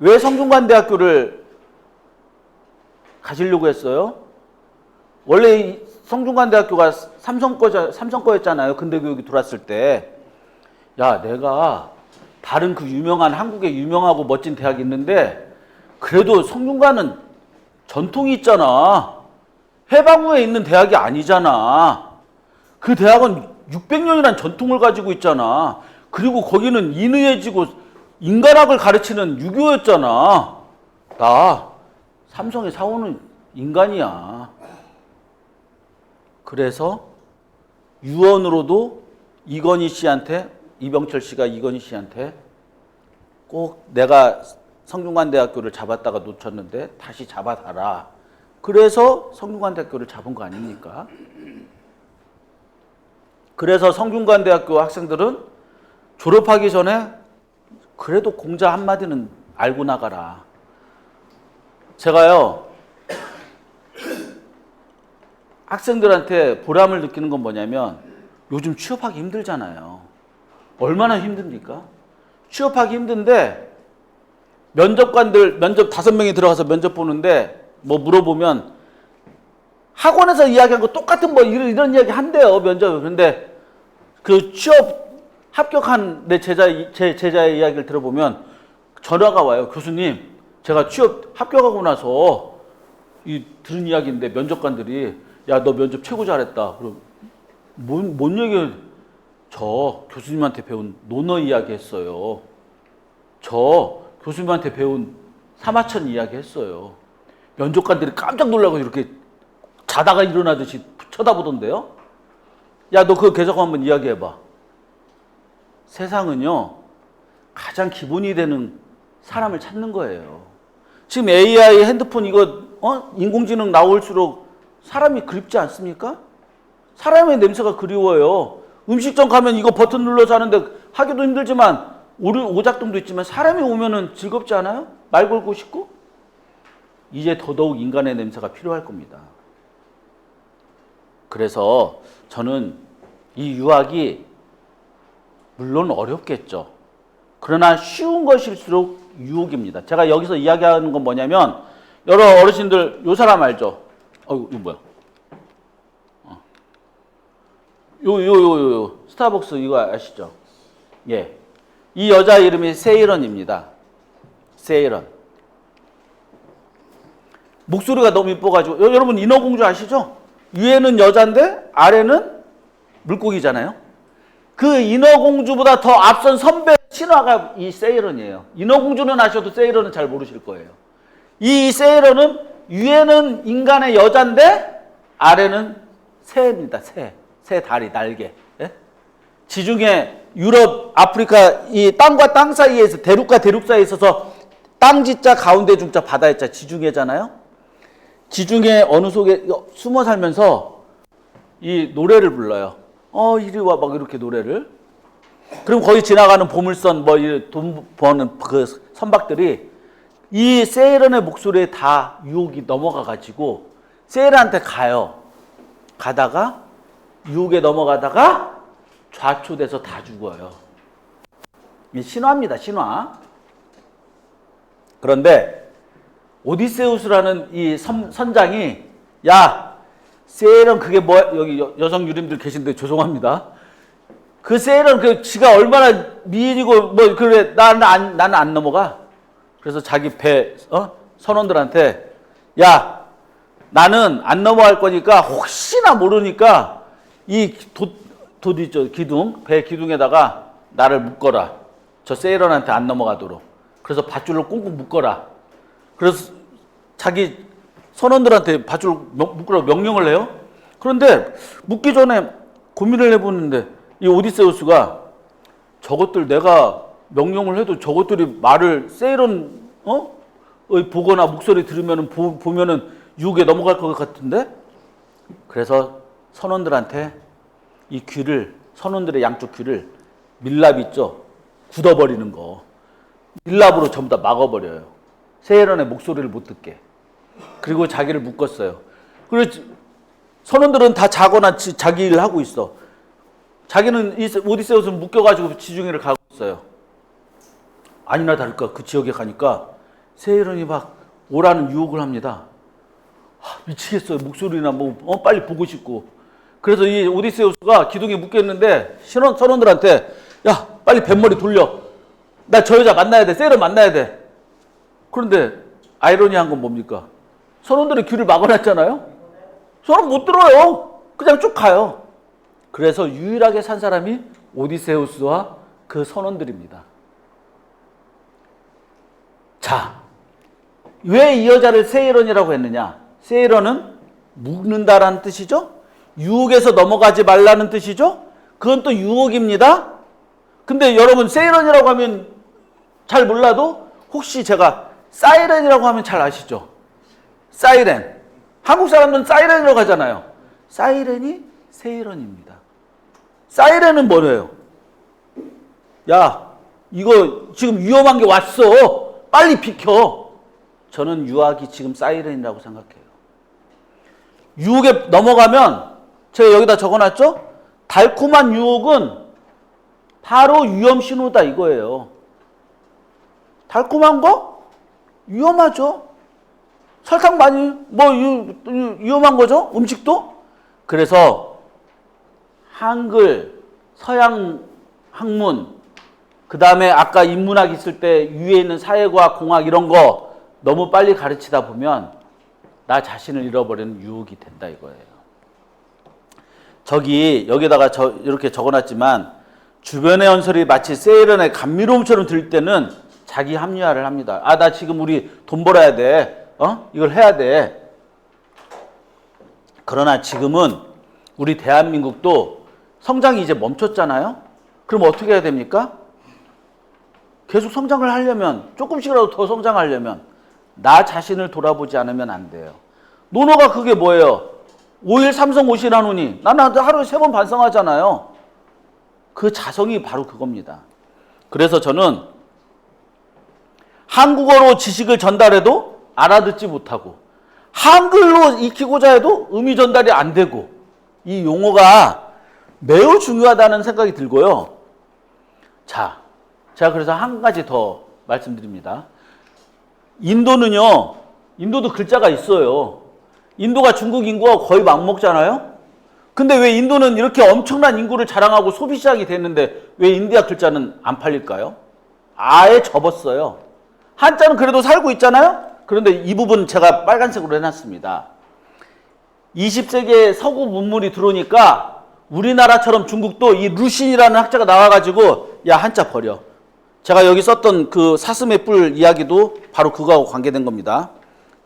왜 성균관대학교를 가지려고 했어요? 원래 이 성균관대학교가 삼성 거였잖아요. 근대교육이 들어왔을 때. 야, 내가 다른 그 유명한 한국에 유명하고 멋진 대학이 있는데 그래도 성균관은 전통이 있잖아. 해방 후에 있는 대학이 아니잖아. 그 대학은 600년이란 전통을 가지고 있잖아. 그리고 거기는 인의해지고 인간학을 가르치는 유교였잖아. 나 삼성의 사원은 인간이야. 그래서 유언으로도 이병철 씨가 이건희 씨한테 꼭 내가 성균관대학교를 잡았다가 놓쳤는데 다시 잡아달라. 그래서 성균관대학교를 잡은 거 아닙니까? 그래서 성균관대학교 학생들은 졸업하기 전에 그래도 공자 한마디는 알고 나가라. 제가요, 학생들한테 보람을 느끼는 건 뭐냐면 요즘 취업하기 힘들잖아요. 얼마나 힘듭니까? 취업하기 힘든데 면접관들, 면접 5명이 들어가서 면접 보는데 뭐 물어보면 학원에서 이야기한 거 똑같은 이런 이야기 한대요, 면접. 그런데 그 취업 합격한 제 제자의 이야기를 들어보면 전화가 와요. 교수님, 제가 취업 합격하고 나서 들은 이야기인데 면접관들이 야, 너 면접 최고 잘했다. 그럼 뭔 얘기를 저 교수님한테 배운 논어 이야기 했어요. 저 교수님한테 배운 사마천 이야기 했어요. 면접관들이 깜짝 놀라고 이렇게 자다가 일어나듯이 쳐다보던데요. 야, 너 그거 계속 한번 이야기해봐. 세상은요, 가장 기본이 되는 사람을 찾는 거예요. 지금 AI, 핸드폰 인공지능 나올수록 사람이 그립지 않습니까? 사람의 냄새가 그리워요. 음식점 가면 이거 버튼 눌러서 하는데 하기도 힘들지만 오작동도 있지만 사람이 오면은 즐겁지 않아요? 말 걸고 싶고? 이제 더더욱 인간의 냄새가 필요할 겁니다. 그래서 저는 이 유학이 물론 어렵겠죠. 그러나 쉬운 것일수록 유혹입니다. 제가 여기서 이야기하는 건 뭐냐면 여러 어르신들 요 사람 알죠? 이거 뭐야? 요 스타벅스 이거 아시죠? 예. 이 여자 이름이 세이런입니다. 세이런. 목소리가 너무 이뻐가지고 여러분 인어공주 아시죠? 위에는 여잔데 아래는 물고기잖아요. 그 인어공주보다 더 앞선 선배 신화가 이 세이런이에요. 인어공주는 아셔도 세이런은 잘 모르실 거예요. 이 세이런은 위에는 인간의 여잔데 아래는 새입니다. 새 다리, 날개. 예? 지중해, 유럽, 아프리카 이 땅과 땅 사이에서 대륙과 대륙 사이에 있어서 땅지자 가운데 중자 바다의 자 지중해잖아요. 지중해 어느 속에 숨어 살면서 이 노래를 불러요. 이리 와 막 이렇게 노래를. 그럼 거기 지나가는 보물선 돈 버는 그 선박들이 이 세이런의 목소리에 다 유혹이 넘어가 가지고 세이런한테 가요. 가다가 유혹에 넘어가다가 좌초돼서 다 죽어요. 이 신화입니다, 신화. 그런데 오디세우스라는 이 선장이 야, 세이런 그게 뭐야? 여기 여성 유림들 계신데 죄송합니다. 그 세이런 지가 얼마나 미인이고 그래 나는 안 넘어가. 그래서 자기 배 선원들한테 야, 나는 안 넘어갈 거니까 혹시나 모르니까 이 돛 있죠, 기둥, 배 기둥에다가 나를 묶어라. 저 세이런한테 안 넘어가도록. 그래서 밧줄로 꽁꽁 묶어라. 그래서 자기 선원들한테 밧줄로 묶으라고 명령을 해요. 그런데 묶기 전에 고민을 해보는데 이 오디세우스가 저것들 내가 명령을 해도 저것들이 말을 세이런 보거나 목소리 들으면은 보면은 유혹에 넘어갈 것 같은데. 그래서 선원들한테 이 귀를, 선원들의 양쪽 귀를 밀랍 있죠? 굳어버리는 거. 밀랍으로 전부 다 막아버려요. 세이런의 목소리를 못 듣게. 그리고 자기를 묶었어요. 그래서 선원들은 다 자거나 자기 일을 하고 있어. 자기는 오디세우스를 묶여가지고 지중해를 가고 있어요. 아니나 다를까 그 지역에 가니까 세이런이 막 오라는 유혹을 합니다. 미치겠어요. 목소리나 빨리 보고 싶고. 그래서 이 오디세우스가 기둥에 묶였는데 선원들한테 야 빨리 뱃머리 돌려. 나 저 여자 만나야 돼. 세이런 만나야 돼. 그런데 아이러니한 건 뭡니까? 선원들이 귀를 막아놨잖아요. 선원 못 들어요. 그냥 쭉 가요. 그래서 유일하게 산 사람이 오디세우스와 그 선원들입니다. 자, 왜 이 여자를 세이런이라고 했느냐? 세이런은 묶는다라는 뜻이죠. 유혹에서 넘어가지 말라는 뜻이죠. 그건 또 유혹입니다. 근데 여러분 세이런이라고 하면 잘 몰라도 혹시 제가 사이렌이라고 하면 잘 아시죠? 사이렌. 한국 사람들은 사이렌이라고 하잖아요. 사이렌이 세이런입니다. 사이렌은 뭐래요? 야, 이거 지금 위험한 게 왔어. 빨리 비켜. 저는 유혹이 지금 사이렌이라고 생각해요. 유혹에 넘어가면 제가 여기다 적어놨죠? 달콤한 유혹은 바로 위험 신호다 이거예요. 달콤한 거? 위험하죠. 설탕 많이 위험한 거죠. 음식도. 그래서 한글, 서양 학문, 그 다음에 아까 인문학 있을 때 위에 있는 사회과학, 공학 이런 거 너무 빨리 가르치다 보면 나 자신을 잃어버리는 유혹이 된다 이거예요. 저기 여기다가 이렇게 적어놨지만 주변의 연설이 마치 세이런의 감미로움처럼 들릴 때는 자기 합리화를 합니다. 아, 나 지금 우리 돈 벌어야 돼. 이걸 해야 돼. 그러나 지금은 우리 대한민국도 성장이 이제 멈췄잖아요. 그럼 어떻게 해야 됩니까? 계속 성장을 하려면, 조금씩이라도 더 성장하려면 나 자신을 돌아보지 않으면 안 돼요. 논어가 그게 뭐예요? 5일 삼성 오시라노니. 나는 하루에 3번 반성하잖아요. 그 자성이 바로 그겁니다. 그래서 저는 한국어로 지식을 전달해도 알아듣지 못하고 한글로 익히고자 해도 의미 전달이 안 되고 이 용어가 매우 중요하다는 생각이 들고요. 자, 제가 그래서 한 가지 더 말씀드립니다. 인도도 글자가 있어요. 인도가 중국 인구가 거의 맞먹잖아요. 근데 왜 인도는 이렇게 엄청난 인구를 자랑하고 소비 시장이 됐는데 왜 인디아 글자는 안 팔릴까요? 아예 접었어요. 한자는 그래도 살고 있잖아요. 그런데 이 부분 제가 빨간색으로 해놨습니다. 20세기에 서구 문물이 들어오니까 우리나라처럼 중국도 이 루신이라는 학자가 나와가지고 야 한자 버려. 제가 여기 썼던 그 사슴의 뿔 이야기도 바로 그거하고 관계된 겁니다.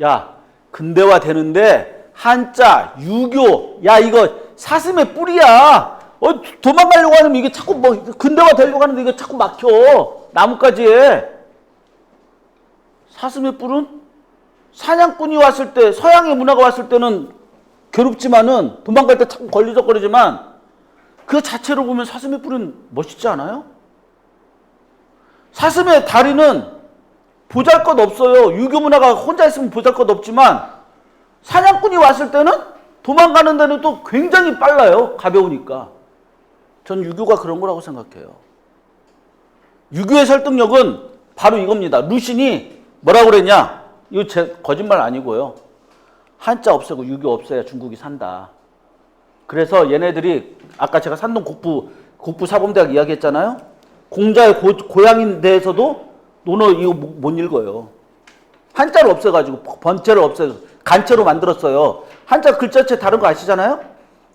야 근대화 되는데 한자, 유교, 야 이거 사슴의 뿔이야. 도망가려고 하면 이게 자꾸 근대화 되려고 하는데 이거 자꾸 막혀. 나뭇가지에. 사슴의 뿔은 사냥꾼이 왔을 때, 서양의 문화가 왔을 때는 괴롭지만은 도망갈 때 자꾸 걸리적거리지만 그 자체로 보면 사슴의 뿔은 멋있지 않아요? 사슴의 다리는 보잘것 없어요. 유교 문화가 혼자 있으면 보잘것 없지만 사냥꾼이 왔을 때는 도망가는 데는 또 굉장히 빨라요. 가벼우니까. 전 유교가 그런 거라고 생각해요. 유교의 설득력은 바로 이겁니다. 루신이 뭐라고 그랬냐? 이거 거짓말 아니고요. 한자 없애고 유교 없애야 중국이 산다. 그래서 얘네들이 아까 제가 산동 국부 사범대학 이야기했잖아요. 공자의 고향인 데에서도 논어 이거 못 읽어요. 한자를 없애가지고 번체를 없애서 간체로 만들었어요. 한자 글자체 다른 거 아시잖아요?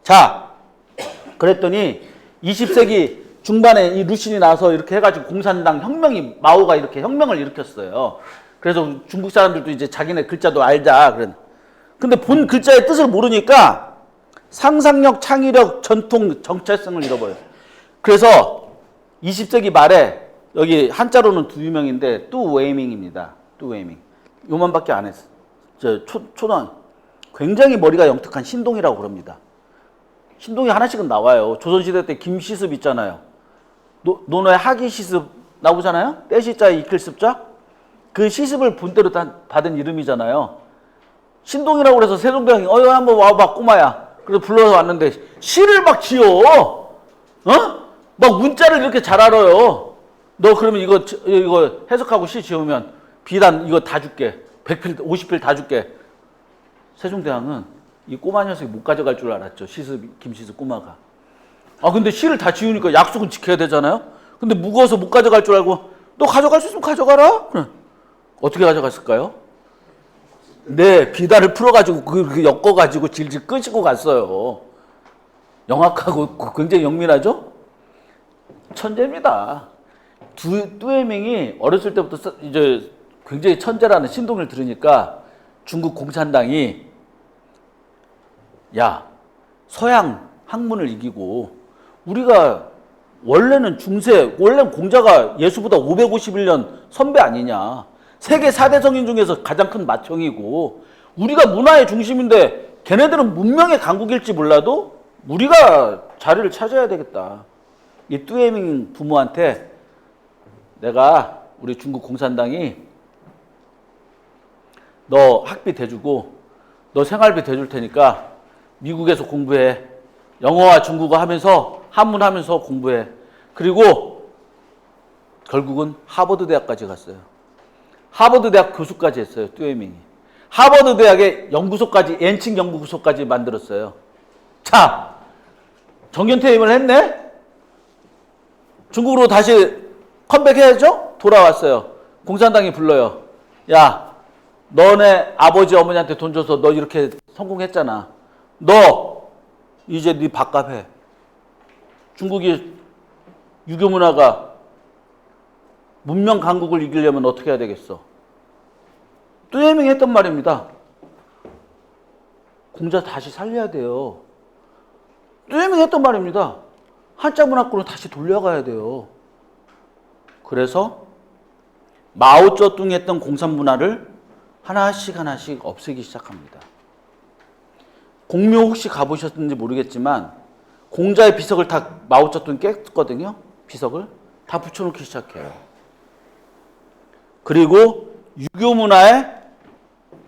자, 그랬더니 20세기 중반에 이 루신이 나와서 이렇게 해가지고 공산당 혁명이 마오가 이렇게 혁명을 일으켰어요. 그래서 중국 사람들도 이제 자기네 글자도 알자. 근데 본 글자의 뜻을 모르니까 상상력, 창의력, 전통, 정체성을 잃어버려요. 그래서 20세기 말에 여기 한자로는 두 유명인데 뚜웨이밍입니다. 뚜웨이밍. 요만밖에 안 했어. 초등 굉장히 머리가 영특한 신동이라고 그럽니다. 신동이 하나씩은 나와요. 조선시대 때 김시습 있잖아요. 논어에 하기시습 나오잖아요. 떼시자에 이클습자. 그 시습을 본때로 받은 이름이잖아요. 신동이라고 그래서 세종대왕이 한번 와봐 꼬마야. 그래서 불러서 왔는데 시를 막 지어. 막 문자를 이렇게 잘 알아요. 너 그러면 이거 해석하고 시 지으면 비단 이거 다 줄게. 100필, 50필 다 줄게. 세종대왕은 이 꼬마 녀석이 못 가져갈 줄 알았죠. 김시습 꼬마가. 근데 시를 다 지우니까 약속은 지켜야 되잖아요. 근데 무거워서 못 가져갈 줄 알고 너 가져갈 수 있으면 가져가라. 그래. 어떻게 가져갔을까요? 네, 비단을 풀어가지고 그 엮어가지고 질질 끄시고 갔어요. 영악하고 굉장히 영민하죠? 천재입니다. 뚜에밍이 어렸을 때부터 이제 굉장히 천재라는 신동을 들으니까 중국 공산당이 야, 서양 학문을 이기고 우리가 원래는 원래는 공자가 예수보다 551년 선배 아니냐. 세계 4대 성인 중에서 가장 큰 맏형이고 우리가 문화의 중심인데 걔네들은 문명의 강국일지 몰라도 우리가 자리를 차지해야 되겠다. 이 뚜에밍 부모한테 내가 우리 중국 공산당이 너 학비 대주고 너 생활비 대줄 테니까 미국에서 공부해. 영어와 중국어 하면서 한문하면서 공부해. 그리고 결국은 하버드 대학까지 갔어요. 하버드 대학 교수까지 했어요. 뚜에밍이. 하버드 대학의 연구소까지 엔칭 연구소까지 만들었어요. 자, 정년퇴임을 했네. 중국으로 다시 컴백해야죠. 돌아왔어요. 공산당이 불러요. 야, 너네 아버지 어머니한테 돈 줘서 너 이렇게 성공했잖아. 너 이제 네 밥값 해. 중국이 유교 문화가 문명 강국을 이기려면 어떻게 해야 되겠어? 뚜에밍이 했던 말입니다. 공자 다시 살려야 돼요. 뚜에밍이 했던 말입니다. 한자 문화권을 다시 돌려가야 돼요. 그래서 마오쩌둥이 했던 공산 문화를 하나씩 없애기 시작합니다. 공묘 혹시 가보셨는지 모르겠지만 공자의 비석을 다 마오쩌둥이 깼거든요. 비석을 다 붙여놓기 시작해요. 그리고 유교 문화의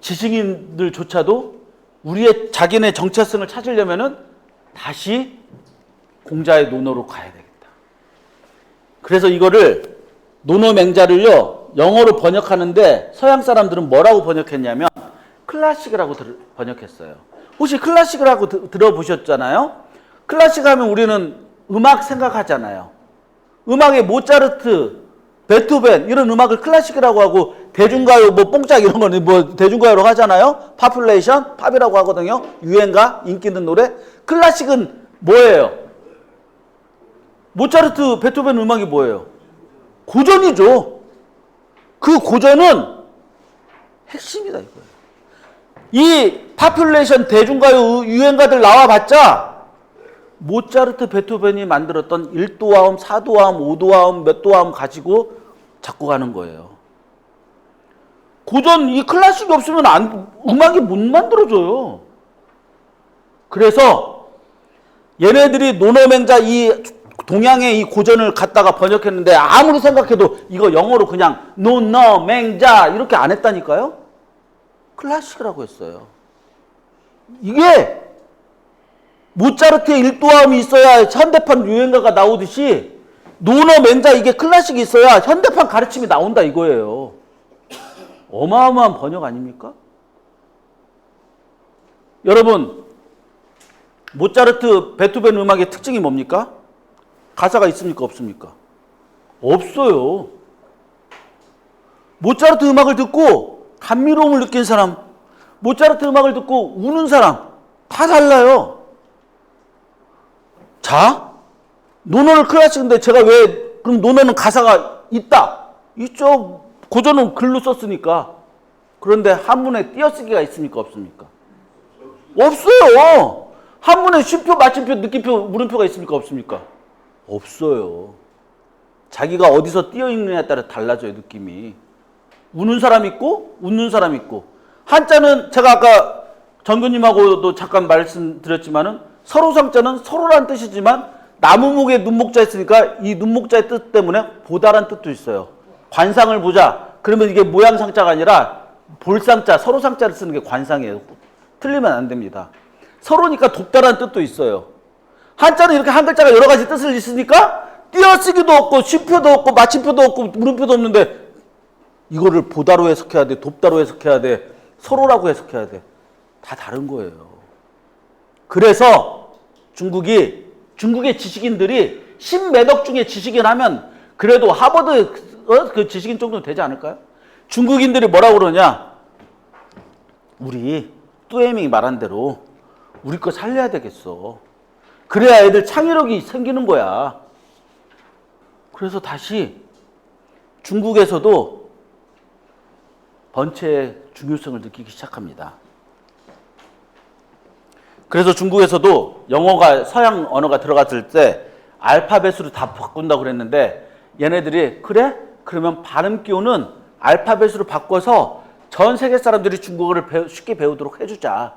지식인들조차도 우리의 자기네 정체성을 찾으려면은 다시 공자의 논어로 가야 되겠다. 그래서 이거를 논어맹자를요 영어로 번역하는데 서양 사람들은 뭐라고 번역했냐면 클래식이라고 번역했어요. 혹시 클래식이라고 들어보셨잖아요. 클래식 하면 우리는 음악 생각하잖아요. 음악에 모차르트, 베토벤 이런 음악을 클래식이라고 하고 대중가요 뭐 뽕짝 이런 거는 뭐 대중가요로 하잖아요. 파퓰레이션, 팝이라고 하거든요. 유행가, 인기 있는 노래. 클래식은 뭐예요? 모차르트, 베토벤 음악이 뭐예요? 고전이죠. 그 고전은 핵심이다 이거예요. 이 파퓰레이션 대중가요 유행가들 나와봤자 모차르트, 베토벤이 만들었던 1도화음, 4도화음, 5도화음, 몇 도화음 가지고 작곡하는 거예요. 고전 이 클래식이 없으면 음악이 못 만들어져요. 그래서 얘네들이 논어맹자 이 동양의 이 고전을 갖다가 번역했는데 아무리 생각해도 이거 영어로 그냥 논어맹자 이렇게 안 했다니까요. 클래식이라고 했어요. 이게 모차르트의 1도화음이 있어야 현대판 유행가가 나오듯이 논어맹자 이게 클래식이 있어야 현대판 가르침이 나온다 이거예요. 어마어마한 번역 아닙니까? 여러분 모차르트, 베토벤 음악의 특징이 뭡니까? 가사가 있습니까? 없습니까? 없어요. 모차르트 음악을 듣고 감미로움을 느낀 사람, 모차르트 음악을 듣고 우는 사람 다 달라요. 자, 논어는 클래식인데 제가 왜 그럼 논어는 가사가 있다. 있죠. 고전은 글로 썼으니까. 그런데 한문에 띄어쓰기가 있습니까? 없습니까? 없어요. 한문에 쉼표, 마침표, 느낌표, 물음표가 있습니까? 없습니까? 없어요. 자기가 어디서 띄어 읽느냐에 따라 달라져요, 느낌이. 우는 사람 있고 웃는 사람 있고. 한자는 제가 아까 전교님하고도 잠깐 말씀드렸지만은 서로상자는 서로란 뜻이지만 나무목에 눈목자 있으니까 이 눈목자의 뜻 때문에 보다란 뜻도 있어요. 관상을 보자. 그러면 이게 모양상자가 아니라 볼상자, 서로상자를 쓰는 게 관상이에요. 틀리면 안 됩니다. 서로니까 돕다라는 뜻도 있어요. 한자는 이렇게 한 글자가 여러 가지 뜻을 있으니까 띄어쓰기도 없고 쉼표도 없고 마침표도 없고 물음표도 없는데 이거를 보다로 해석해야 돼, 돕다로 해석해야 돼, 서로라고 해석해야 돼. 다 다른 거예요. 그래서 중국의 지식인들이 십매덕 중에 지식인 하면 그래도 하버드 그 지식인 정도는 되지 않을까요? 중국인들이 뭐라고 그러냐? 우리 뚜에밍이 말한 대로 우리 거 살려야 되겠어. 그래야 애들 창의력이 생기는 거야. 그래서 다시 중국에서도 번체의 중요성을 느끼기 시작합니다. 그래서 중국에서도 영어가 서양 언어가 들어갔을 때 알파벳으로 다 바꾼다고 그랬는데 얘네들이 그래? 그러면 발음 기호는 알파벳으로 바꿔서 전 세계 사람들이 중국어를 쉽게 배우도록 해주자.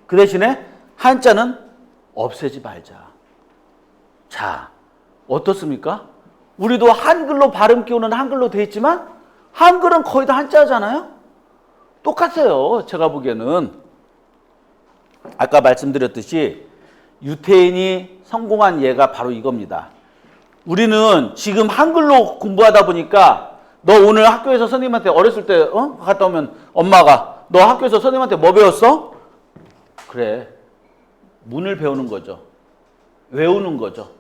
그 대신에 한자는 없애지 말자. 자, 어떻습니까? 우리도 한글로 발음 기호는 한글로 돼 있지만 한글은 거의 다 한자잖아요? 똑같아요. 제가 보기에는. 아까 말씀드렸듯이 유태인이 성공한 예가 바로 이겁니다. 우리는 지금 한글로 공부하다 보니까 너 오늘 학교에서 선생님한테 어렸을 때 갔다 오면 엄마가 너 학교에서 선생님한테 뭐 배웠어? 그래. 문을 배우는 거죠. 외우는 거죠.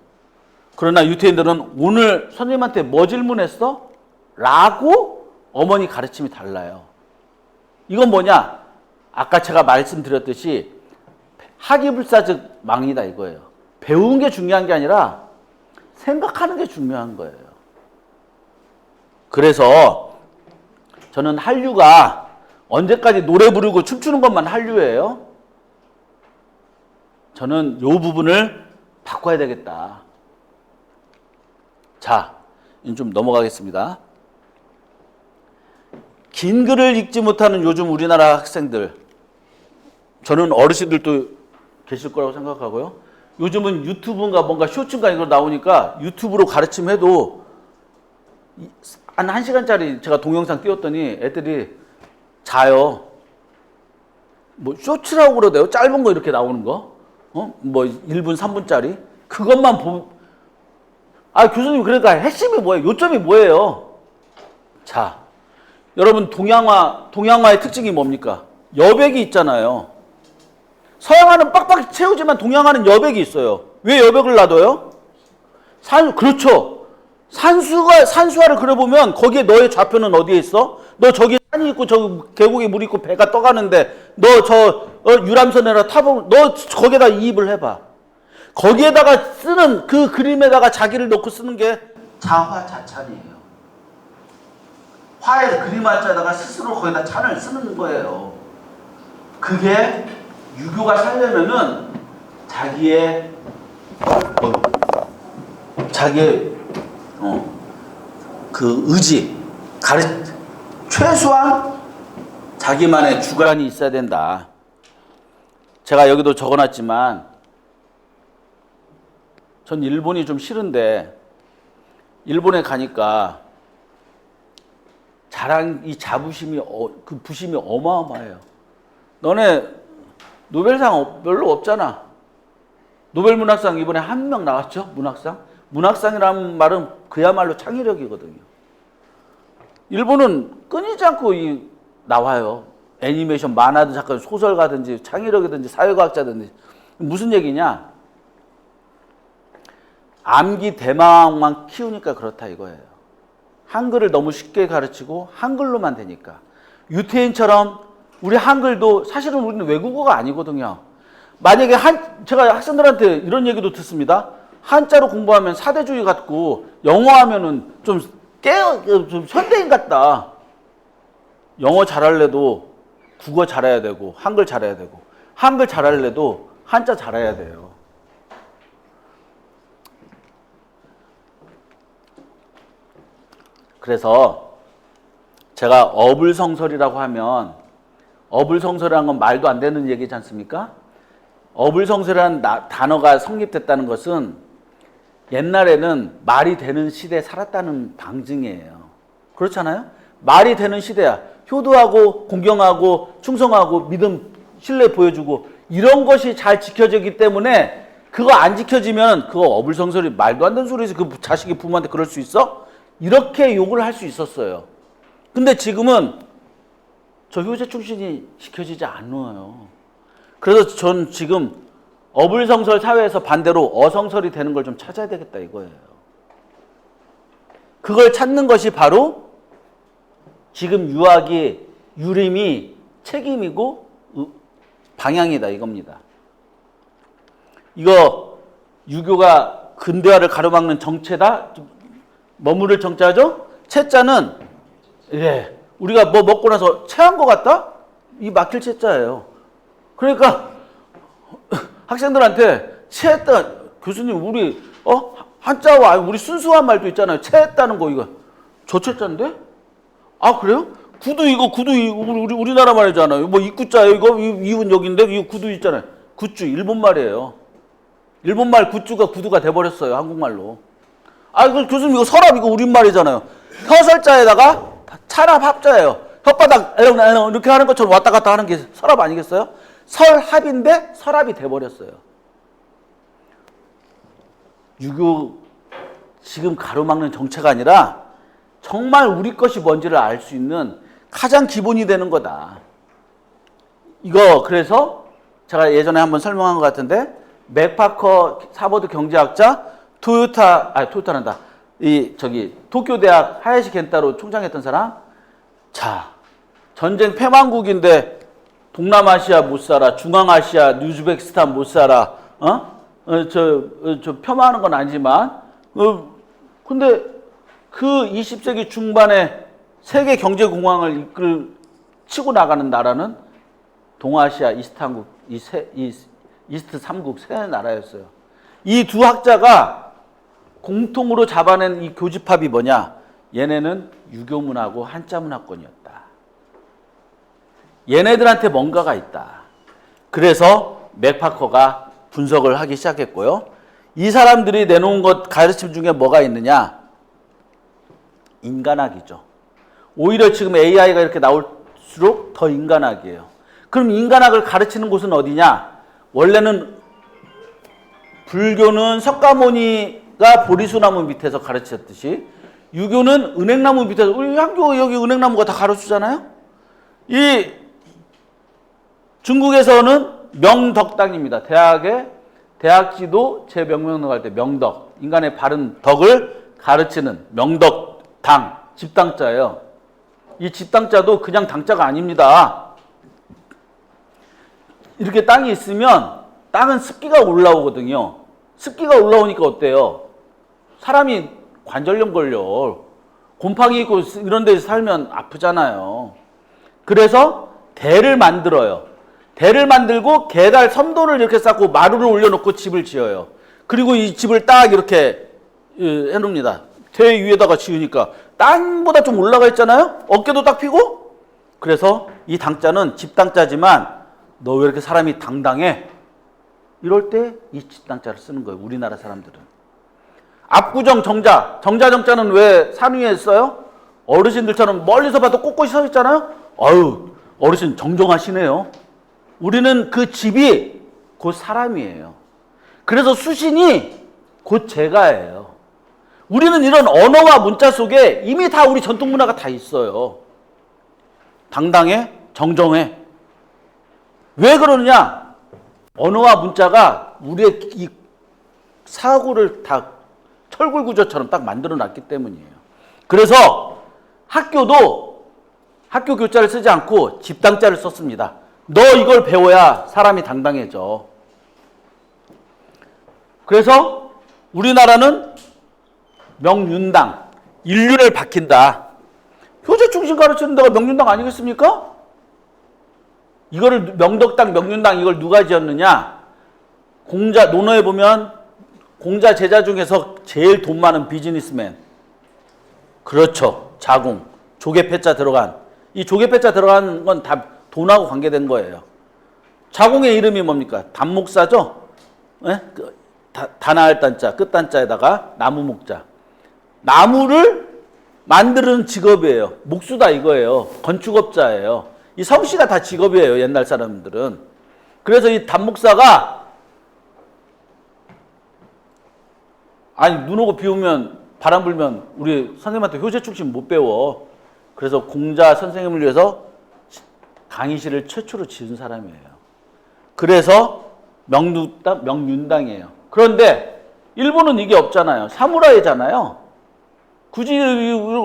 그러나 유태인들은 오늘 선생님한테 뭐 질문했어? 라고 어머니 가르침이 달라요. 이건 뭐냐? 아까 제가 말씀드렸듯이 학이불사즉 망이다 이거예요. 배우는 게 중요한 게 아니라 생각하는 게 중요한 거예요. 그래서 저는 한류가 언제까지 노래 부르고 춤추는 것만 한류예요? 저는 이 부분을 바꿔야 되겠다. 자, 이제 좀 넘어가겠습니다. 긴 글을 읽지 못하는 요즘 우리나라 학생들, 저는 어르신들도 계실 거라고 생각하고요. 요즘은 유튜브인가 뭔가 쇼츠인가 이거 나오니까 유튜브로 가르침해도 한 1시간짜리 제가 동영상 띄웠더니 애들이 자요. 뭐 쇼츠라고 그러대요. 짧은 거 이렇게 나오는 거. 뭐 1분, 3분짜리. 그것만 교수님 그러니까 핵심이 뭐예요? 요점이 뭐예요? 자, 여러분 동양화의 특징이 뭡니까? 여백이 있잖아요. 서양화는 빡빡 채우지만 동양화는 여백이 있어요. 왜 여백을 놔둬요? 그렇죠. 산수화를 그려보면 거기에 너의 좌표는 어디에 있어? 너 저기 산이 있고 저 계곡에 물 있고 배가 떠가는데 너 저 유람선에라 타보면 너 거기에다 이입을 해봐. 거기에다가 쓰는 그 그림에다가 자기를 넣고 쓰는 게 자화자찬이에요. 화에 그림 한자에다가 스스로 거기다 찬을 쓰는 거예요. 그게 유교가 살려면은 자기의 그 의지, 최소한 자기만의 주관이 있어야 된다. 제가 여기도 적어놨지만 전 일본이 좀 싫은데 일본에 가니까 이 자부심이 그 부심이 어마어마해요. 너네 노벨상 별로 없잖아. 노벨문학상 이번에 한 명 나왔죠? 문학상? 문학상이라는 말은 그야말로 창의력이거든요. 일본은 끊이지 않고 나와요. 애니메이션, 만화든 작가, 소설가든지 창의력이든지 사회과학자든지. 무슨 얘기냐? 암기 대망만 키우니까 그렇다 이거예요. 한글을 너무 쉽게 가르치고 한글로만 되니까. 유태인처럼 우리 한글도 사실은 우리는 외국어가 아니거든요. 만약에 제가 학생들한테 이런 얘기도 듣습니다. 한자로 공부하면 사대주의 같고 영어 하면은 좀 현대인 같다. 영어 잘할래도 국어 잘해야 되고 한글 잘해야 되고 한글 잘할래도 한자 잘해야 돼요. 그래서 제가 어불성설이라고 하면 어불성설이라는 건 말도 안 되는 얘기지 않습니까? 어불성설이라는 단어가 성립됐다는 것은 옛날에는 말이 되는 시대에 살았다는 방증이에요. 그렇잖아요? 말이 되는 시대야. 효도하고 공경하고 충성하고 믿음, 신뢰 보여주고 이런 것이 잘 지켜지기 때문에 그거 안 지켜지면 그거 어불성설이 말도 안 되는 소리지. 그 자식이 부모한테 그럴 수 있어? 이렇게 욕을 할 수 있었어요. 근데 지금은 저 효제 충신이 지켜지지 않아요. 그래서 전 지금 어불성설 사회에서 반대로 어성설이 되는 걸 좀 찾아야 되겠다 이거예요. 그걸 찾는 것이 바로 지금 유림이 책임이고 방향이다 이겁니다. 이거 유교가 근대화를 가로막는 정체다? 머무를 정자죠? 채자는 예, 우리가 뭐 먹고 나서 체한 것 같다? 이 막힐 채자예요. 그러니까 학생들한테 체했다. 교수님 우리 한자와 우리 순수한 말도 있잖아요. 체했다는 거 이거 저 채자인데? 아 그래요? 구두 우리나라 말이잖아요. 뭐 입구자예요. 이거 이은 여기인데 이 구두 있잖아요. 굿주 일본 말이에요. 일본 말 굿주가 구두가 돼버렸어요. 한국말로. 아 그 교수님 이거 서랍 이거 우리말이잖아요. 혀설자에다가 차랍 합자예요. 혓바닥 이렇게 하는 것처럼 왔다 갔다 하는 게 서랍 아니겠어요? 설합인데 서랍이 돼버렸어요. 유교 지금 가로막는 정체가 아니라 정말 우리 것이 뭔지를 알 수 있는 가장 기본이 되는 거다. 이거 그래서 제가 예전에 한번 설명한 것 같은데 맥파커 하버드 경제학자 토요타란다. 도쿄대학 하야시 겐타로 총장했던 사람. 자, 전쟁 패망국인데 동남아시아 못 살아, 중앙아시아, 우즈베키스탄 못 살아, 저 폄하하는 건 아니지만, 근데 그 20세기 중반에 세계 경제공황을 치고 나가는 나라는 동아시아 이스트 3국 세 나라였어요. 이 두 학자가 공통으로 잡아낸 이 교집합이 뭐냐? 얘네는 유교문하고 한자문화권이었다. 얘네들한테 뭔가가 있다. 그래서 맥파커가 분석을 하기 시작했고요. 이 사람들이 내놓은 것 가르침 중에 뭐가 있느냐? 인간학이죠. 오히려 지금 AI가 이렇게 나올수록 더 인간학이에요. 그럼 인간학을 가르치는 곳은 어디냐? 원래는 불교는 석가모니가 보리수나무 밑에서 가르쳤듯이 유교는 은행나무 밑에서 우리 한교 여기 은행나무가 다 가르치잖아요. 이 중국에서는 명덕당입니다. 대학지도 제명명록 할 때 명덕 인간의 바른 덕을 가르치는 명덕당 집당자예요. 이 집당자도 그냥 당자가 아닙니다. 이렇게 땅이 있으면 땅은 습기가 올라오거든요. 습기가 올라오니까 어때요? 사람이 관절염 걸려. 곰팡이 있고 이런 데서 살면 아프잖아요. 그래서 대를 만들어요. 대를 만들고 계달 섬도를 이렇게 쌓고 마루를 올려놓고 집을 지어요. 그리고 이 집을 딱 이렇게 해놓습니다. 대 위에다가 지으니까 땅보다 좀 올라가 있잖아요. 어깨도 딱 펴고. 그래서 이 당자는 집당자지만 너 왜 이렇게 사람이 당당해? 이럴 때 이 집당자를 쓰는 거예요. 우리나라 사람들은. 압구정 정자는 왜 산 위에 써요? 어르신들처럼 멀리서 봐도 꼿꼿이 서 있잖아요. 아유 어르신 정정하시네요. 우리는 그 집이 곧 사람이에요. 그래서 수신이 곧 제가예요. 우리는 이런 언어와 문자 속에 이미 다 우리 전통 문화가 다 있어요. 당당해, 정정해. 왜 그러느냐? 언어와 문자가 우리의 이 사고를 다 철골 구조처럼 딱 만들어 놨기 때문이에요. 그래서 학교도 학교 교자를 쓰지 않고 집당자를 썼습니다. 너 이걸 배워야 사람이 당당해져. 그래서 우리나라는 명륜당, 인륜을 밝힌다. 효제충신 가르치는 데가 명륜당 아니겠습니까? 이거를 명덕당, 명륜당 이걸 누가 지었느냐? 논어에 보면 공자 제자 중에서 제일 돈 많은 비즈니스맨. 그렇죠. 자궁, 조개폐자 들어간 이 조개폐자 들어간 건 다 돈하고 관계된 거예요. 자궁의 이름이 뭡니까? 단목사죠? 예? 다나할 단자, 끝 단자에다가 나무 목자. 나무를 만드는 직업이에요. 목수다 이거예요. 건축업자예요. 이 성씨가 다 직업이에요. 옛날 사람들은. 그래서 이 단목사가 아니 눈 오고 비 오면 바람 불면 우리 선생님한테 효제 출신 못 배워. 그래서 공자 선생님을 위해서 강의실을 최초로 지은 사람이에요. 그래서 명륜당이에요. 그런데 일본은 이게 없잖아요. 사무라이잖아요. 굳이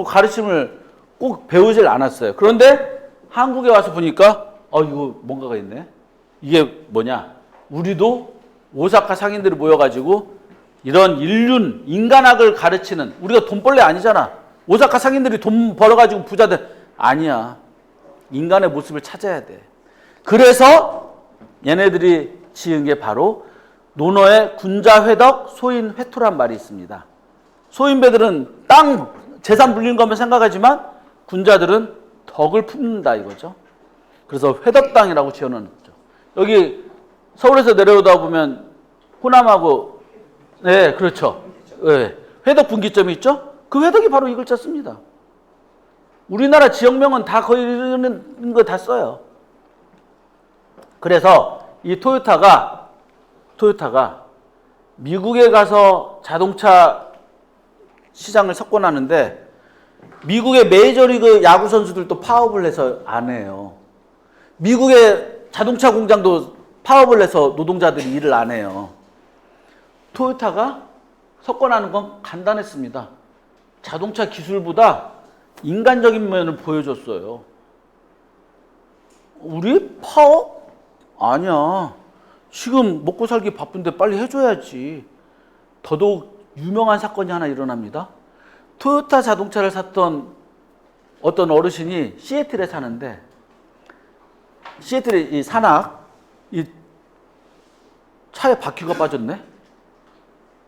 가르침을 꼭 배우질 않았어요. 그런데 한국에 와서 보니까 이거 뭔가가 있네. 이게 뭐냐? 우리도 오사카 상인들이 모여가지고 이런 인륜, 인간학을 가르치는, 우리가 돈벌레 아니잖아. 오사카 상인들이 돈 벌어가지고 부자들 아니야. 인간의 모습을 찾아야 돼. 그래서 얘네들이 지은 게 바로 논어의 군자회덕 소인회토란 말이 있습니다. 소인배들은 땅 재산 불리는 것만 생각하지만 군자들은 덕을 품는다 이거죠. 그래서 회덕당이라고 지어놓았죠. 여기 서울에서 내려오다 보면 호남하고 네 그렇죠. 네, 회덕 분기점이 있죠. 그 회덕이 바로 이 글자 씁니다. 우리나라 지역명은 다 거의 이런 거 다 써요. 그래서 이 토요타가 미국에 가서 자동차 시장을 석권하는데 미국의 메이저리그 야구 선수들도 파업을 해서 안 해요. 미국의 자동차 공장도 파업을 해서 노동자들이 일을 안 해요. 토요타가 석권하는 건 간단했습니다. 자동차 기술보다 인간적인 면을 보여줬어요. 우리 파업? 아니야. 지금 먹고 살기 바쁜데 빨리 해줘야지. 더더욱 유명한 사건이 하나 일어납니다. 토요타 자동차를 샀던 어떤 어르신이 시애틀에 사는데 시애틀의 이 산악 이 차에 바퀴가 빠졌네.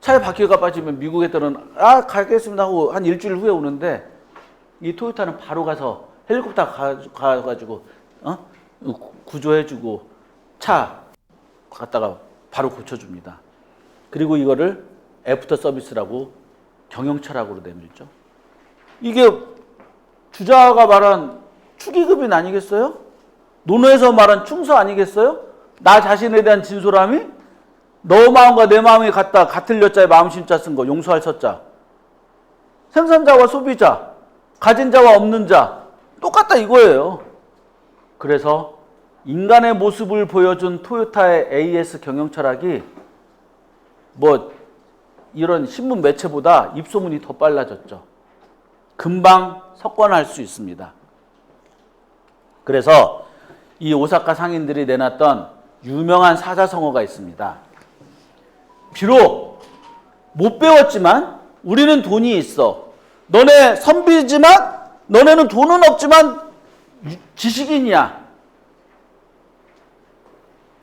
차에 바퀴가 빠지면 미국 애들은 가겠습니다 하고 한 일주일 후에 오는데 이 토요타는 바로 가서 헬리콥터 가가지고 구조해주고 차 갖다가 바로 고쳐줍니다. 그리고 이거를 애프터 서비스라고 경영철학으로 내밀죠. 이게 주자가 말한 축의급인 아니겠어요? 논어에서 말한 충서 아니겠어요? 나 자신에 대한 진솔함이 너 마음과 내 마음이 같다. 같을 여자의 마음 심자 쓴 거 용서할 서자. 생산자와 소비자, 가진 자와 없는 자 똑같다 이거예요. 그래서 인간의 모습을 보여준 토요타의 AS 경영철학이 뭐 이런 신문 매체보다 입소문이 더 빨라졌죠. 금방 석권할 수 있습니다. 그래서 이 오사카 상인들이 내놨던 유명한 사자성어가 있습니다. 비록 못 배웠지만 우리는 돈이 있어. 너네 선비지만 너네는 돈은 없지만 지식인이야.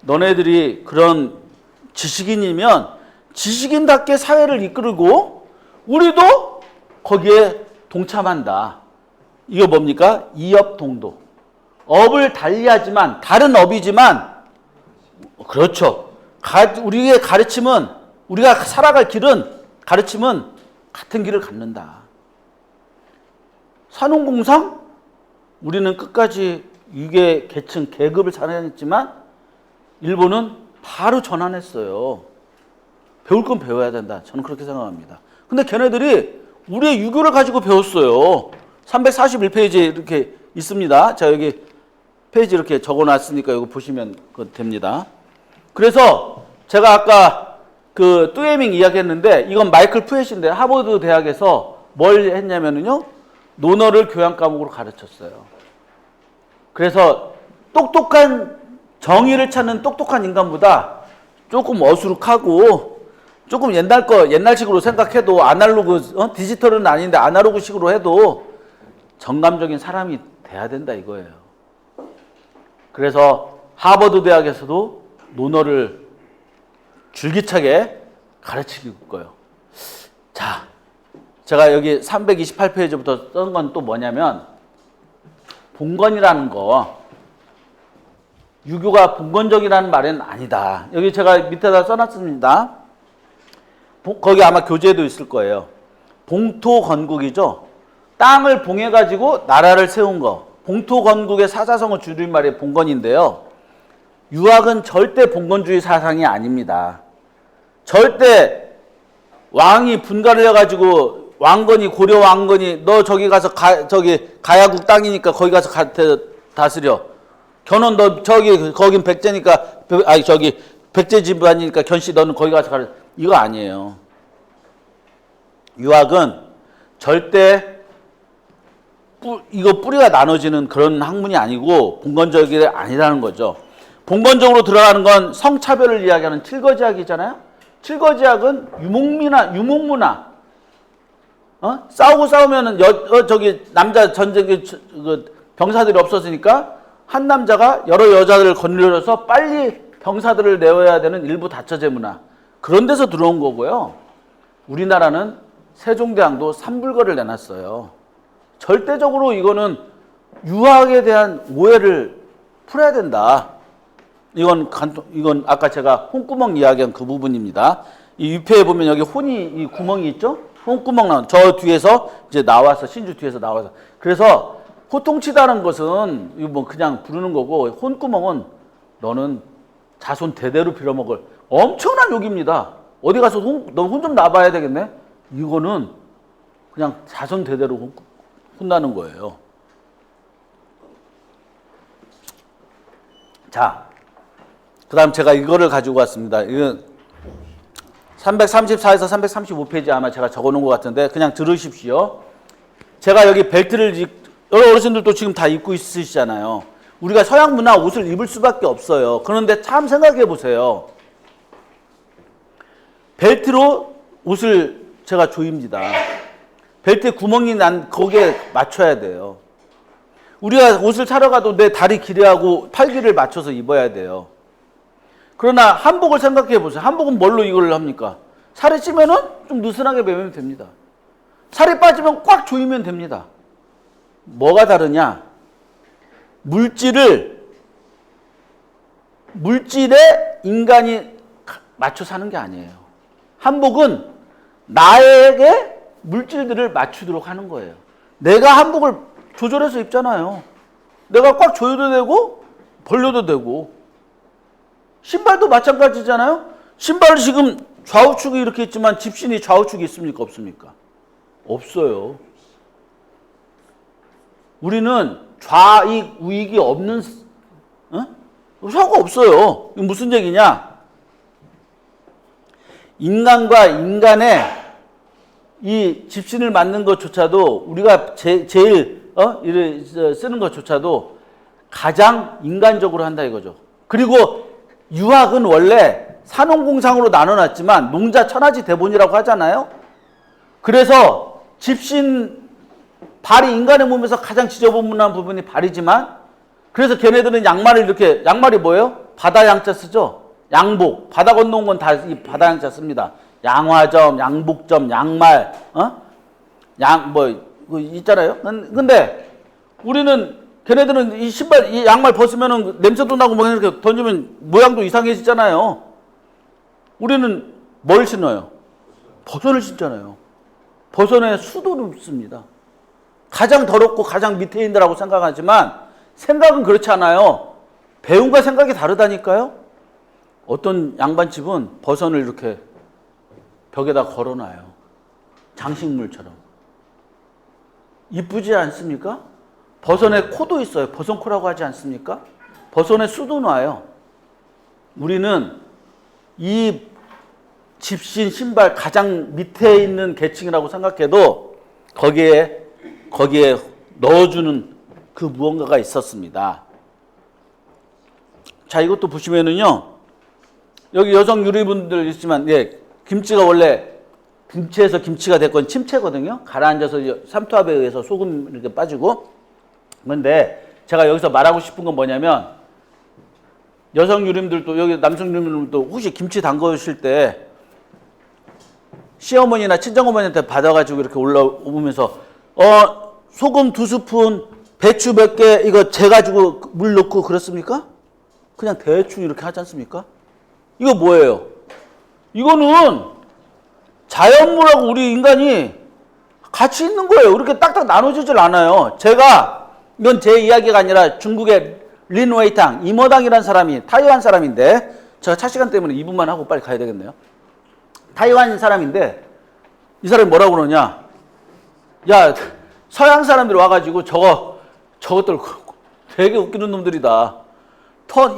너네들이 그런 지식인이면 지식인답게 사회를 이끌고 우리도 거기에 동참한다. 이거 뭡니까? 이업동도. 업을 달리하지만 다른 업이지만 그렇죠. 우리의 가르침은 우리가 살아갈 길은 가르침은 같은 길을 갖는다. 산업공상 우리는 끝까지 위계 계층 계급을 살아냈지만 일본은 바로 전환했어요. 배울 건 배워야 된다. 저는 그렇게 생각합니다. 근데 걔네들이 우리의 유교를 가지고 배웠어요. 341페이지에 이렇게 있습니다. 자, 여기 페이지 이렇게 적어놨으니까 이거 보시면 됩니다. 그래서 제가 아까 그 뚜에밍 이야기했는데 이건 마이클 푸엣인데 하버드 대학에서 뭘 했냐면요. 논어를 교양 과목으로 가르쳤어요. 그래서 똑똑한 정의를 찾는 똑똑한 인간보다 조금 어수룩하고 조금 옛날식으로 생각해도 아날로그 디지털은 아닌데 아날로그식으로 해도 정감적인 사람이 돼야 된다 이거예요. 그래서 하버드 대학에서도 논어를 줄기차게 가르치고 있고요. 자, 제가 여기 328페이지부터 쓴 건 또 뭐냐면 봉건이라는 거, 유교가 봉건적이라는 말은 아니다. 여기 제가 밑에다 써놨습니다. 거기 아마 교재에도 있을 거예요. 봉토건국이죠. 땅을 봉해가지고 나라를 세운 거. 봉토건국의 사자성어 줄임말이 봉건인데요. 유학은 절대 봉건주의 사상이 아닙니다. 절대 왕이 분가를 해가지고 왕건이, 고려 왕건이 너 저기 가서 저기 가야국 땅이니까 거기 가서 다스려. 견훤 너 저기 거긴 백제니까 아니 저기 백제 집안이니까 견씨 너는 거기 가서 가라. 이거 아니에요. 유학은 절대 이거 뿌리가 나눠지는 그런 학문이 아니고 봉건적이 아니라는 거죠. 봉건적으로 들어가는 건 성차별을 이야기하는 칠거지학이잖아요. 칠거지학은 유목문화. 싸우고 싸우면은 저기 남자 전쟁 병사들이 없었으니까 한 남자가 여러 여자들을 건드려서 빨리 병사들을 내어야 되는 일부 다처제 문화. 그런 데서 들어온 거고요. 우리나라는 세종대왕도 삼불거를 내놨어요. 절대적으로 이거는 유학에 대한 오해를 풀어야 된다. 이건 아까 제가 홍구멍 이야기한 그 부분입니다. 이 위패에 보면 여기 이 구멍이 있죠? 홍구멍 나온 저 뒤에서 이제 나와서 신주 뒤에서 나와서 그래서 호통치다는 것은 이거 뭐 그냥 부르는 거고 혼구멍은 너는 자손 대대로 빌어먹을 엄청난 욕입니다. 어디 가서 너 혼 좀 나봐야 되겠네. 이거는 그냥 자손 대대로 혼나는 거예요. 자, 그 다음 제가 이거를 가지고 왔습니다. 이건 334에서 335페이지 아마 제가 적어놓은 것 같은데 그냥 들으십시오. 제가 여기 벨트를 여러 어르신들도 지금 다 입고 있으시잖아요. 우리가 서양 문화 옷을 입을 수밖에 없어요. 그런데 참 생각해 보세요. 벨트로 옷을 제가 조입니다. 벨트에 구멍이 난 거기에 맞춰야 돼요. 우리가 옷을 사러 가도 내 다리 길이하고 팔 길이를 맞춰서 입어야 돼요. 그러나 한복을 생각해 보세요. 한복은 뭘로 이걸 합니까? 살이 찌면은 좀 느슨하게 매면 됩니다. 살이 빠지면 꽉 조이면 됩니다. 뭐가 다르냐? 물질에 인간이 맞춰 사는 게 아니에요. 한복은 나에게 물질들을 맞추도록 하는 거예요. 내가 한복을 조절해서 입잖아요. 내가 꽉 조여도 되고 벌려도 되고. 신발도 마찬가지잖아요. 신발을 지금 좌우축이 이렇게 있지만 집신이 좌우축이 있습니까? 없습니까? 없어요. 우리는 좌익, 우익이 없는 사고 없어요. 이게 무슨 얘기냐? 인간과 인간의 이 집신을 맞는 것조차도 우리가 제일 쓰는 것조차도 가장 인간적으로 한다 이거죠. 그리고 유학은 원래 산업공상으로 나눠놨지만 농자 천하지 대본이라고 하잖아요. 그래서 집신 발이 인간의 몸에서 가장 지저분한 부분이 발이지만 그래서 걔네들은 양말이 뭐예요? 바다 양자 쓰죠. 양복 바다 건너온 건 다 이 바다 양자 씁니다. 양화점, 양복점, 양말, 있잖아요. 근데 우리는 걔네들은 이 신발, 이 양말 벗으면은 냄새도 나고 뭐 이렇게 던지면 모양도 이상해지잖아요. 우리는 뭘 신어요? 버선을 신잖아요. 버선에 수도를 씁니다. 가장 더럽고 가장 밑에 있는다고 생각하지만 생각은 그렇지 않아요. 배움과 생각이 다르다니까요. 어떤 양반집은 버선을 이렇게 벽에다 걸어놔요. 장식물처럼. 이쁘지 않습니까? 버선에 코도 있어요. 버선코라고 하지 않습니까? 버선에 수도 놔요. 우리는 이 집신 신발 가장 밑에 있는 계층이라고 생각해도 거기에 넣어주는 그 무언가가 있었습니다. 자, 이것도 보시면은요. 여기 여성 유리분들 있지만, 김치가 원래 김치에서 김치가 됐건 침체거든요. 가라앉아서 삼투압에 의해서 소금 이렇게 빠지고. 그런데 제가 여기서 말하고 싶은 건 뭐냐면 여성 유림들도 여기 남성 유림들도 혹시 김치 담그실 때 시어머니나 친정어머니한테 받아가지고 이렇게 올라오면서 소금 2스푼, 배추 몇 개 이거 재가지고 물 넣고 그렇습니까? 그냥 대충 이렇게 하지 않습니까? 이거 뭐예요? 이거는 자연물하고 우리 인간이 같이 있는 거예요. 이렇게 딱딱 나눠지질 않아요. 이건 제 이야기가 아니라 중국의 린 웨이탕, 이머당이라는 사람이 타이완 사람인데 제가 차 시간 때문에 2분만 하고 빨리 가야 되겠네요. 타이완 사람인데 이 사람이 뭐라고 그러냐? 야, 서양 사람들이 와가지고 저것들 되게 웃기는 놈들이다.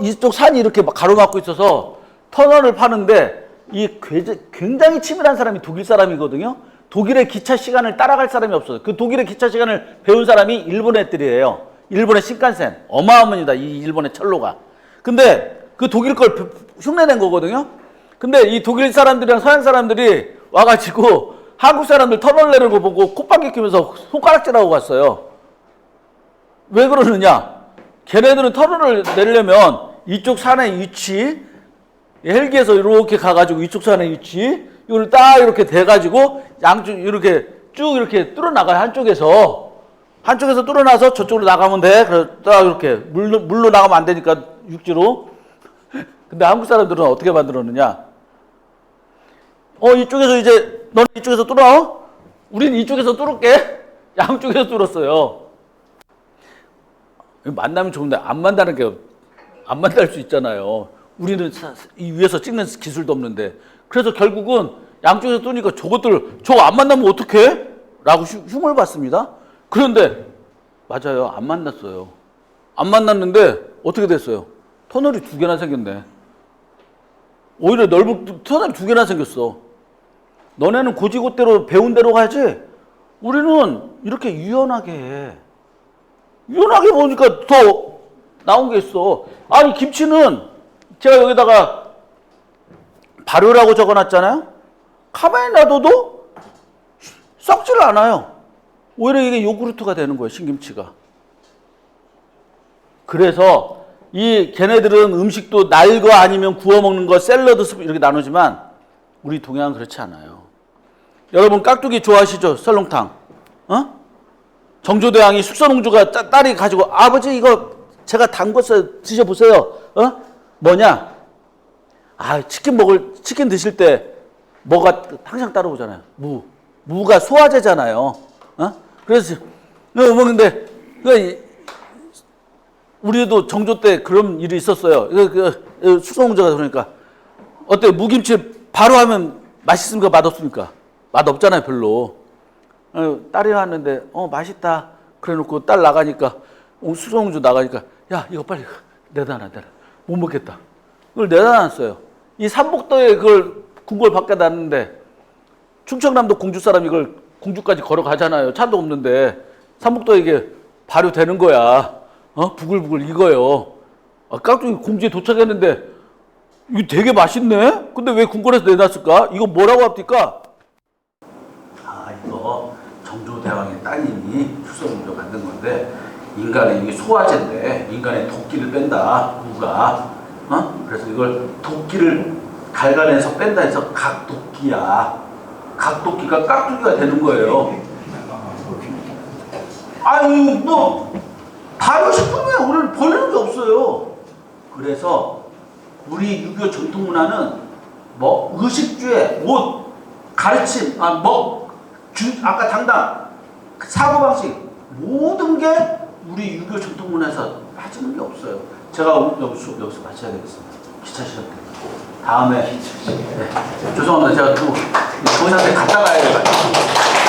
이쪽 산이 이렇게 가로막고 있어서 터널을 파는데 굉장히 치밀한 사람이 독일 사람이거든요. 독일의 기차 시간을 따라갈 사람이 없어요. 그 독일의 기차 시간을 배운 사람이 일본 애들이에요. 일본의 신칸센. 어마어마합니다. 이 일본의 철로가. 근데 그 독일 걸 흉내낸 거거든요. 근데 이 독일 사람들이랑 서양 사람들이 와가지고 한국 사람들 터널 내는 거 보고 콧방귀 뀌면서 손가락질하고 갔어요. 왜 그러느냐? 걔네들은 터널을 내려면 이쪽 산의 위치, 헬기에서 이렇게 가가지고 이쪽 산의 위치, 이걸 딱 이렇게 대가지고 양쪽 이렇게 쭉 이렇게 뚫어나가요. 한쪽에서 뚫어놔서 저쪽으로 나가면 돼. 그래서 딱 이렇게 물로 나가면 안 되니까 육지로. 근데 한국 사람들은 어떻게 만들었느냐? 이쪽에서 이제 너는 이쪽에서 뚫어? 우린 이쪽에서 뚫을게. 양쪽에서 뚫었어요. 만나면 좋은데 안 만날 수 있잖아요. 우리는 이 위에서 찍는 기술도 없는데. 그래서 결국은 양쪽에서 뚫으니까 저거 안 만나면 어떡해? 라고 흉을 받습니다. 그런데 맞아요. 안 만났어요. 안 만났는데 어떻게 됐어요? 터널이 2개나 생겼네. 오히려 터널이 2개나 생겼어. 너네는 고지고대로 배운 대로 가지. 우리는 이렇게 유연하게 해. 유연하게 보니까 더 나온 게 있어. 아니 김치는 제가 여기다가 발효라고 적어놨잖아요. 가만히 놔둬도 썩질 않아요. 오히려 이게 요구르트가 되는 거예요. 신김치가. 그래서 걔네들은 음식도 날 거 아니면 구워 먹는 거 샐러드 스프 이렇게 나누지만 우리 동양은 그렇지 않아요. 여러분 깍두기 좋아하시죠? 설렁탕. 정조대왕이 숙선홍주가 딸이 가지고 아버지 이거 제가 담궜어요. 드셔보세요. 뭐냐? 치킨 드실 때 뭐가 항상 따라오잖아요. 무가 소화제잖아요. 그래서 먹는데 우리도 정조 때 그런 일이 있었어요. 숙성홍주가 그러니까 어때? 무김치 바로 하면 맛있습니까? 맛없습니까? 맛없잖아요, 별로. 딸이 왔는데 맛있다. 그래놓고 딸 나가니까 숙성홍주 나가니까 야 이거 빨리 내다 놔. 못 먹겠다. 그걸 내다 놨어요. 이 삼복도에 그걸 궁궐 밖에 놨는데 충청남도 공주 사람이 이걸 공주까지 걸어가잖아요. 차도 없는데 삼복도에 이게 발효되는 거야. 부글부글 익어요. 깍두기 공주에 도착했는데 이거 되게 맛있네? 근데 왜 궁궐에서 내놨을까? 이거 뭐라고 합니까? 이거 정조대왕의 따님이 숙성홍주가 만든 건데 인간의 이게 소화제인데 인간의 독기를 뺀다. 무가. 그래서 이걸 독기를 갈갈해서 뺀다 해서 각독기야. 각독기가 깍두기가 되는 거예요. 발효식품이야. 우리는 버리는 게 없어요. 그래서 우리 유교 전통 문화는 의식주에 옷, 가르침, 아까 당당, 사고방식 모든 게 우리 유교 전통 문화에서 빠지는 게 없어요. 제가 오늘 여기서 마쳐야 되겠습니다. 기차 시간 때문에. 다음에 죄송합니다. 제가 또 정상에 갔다 가야 돼가지고.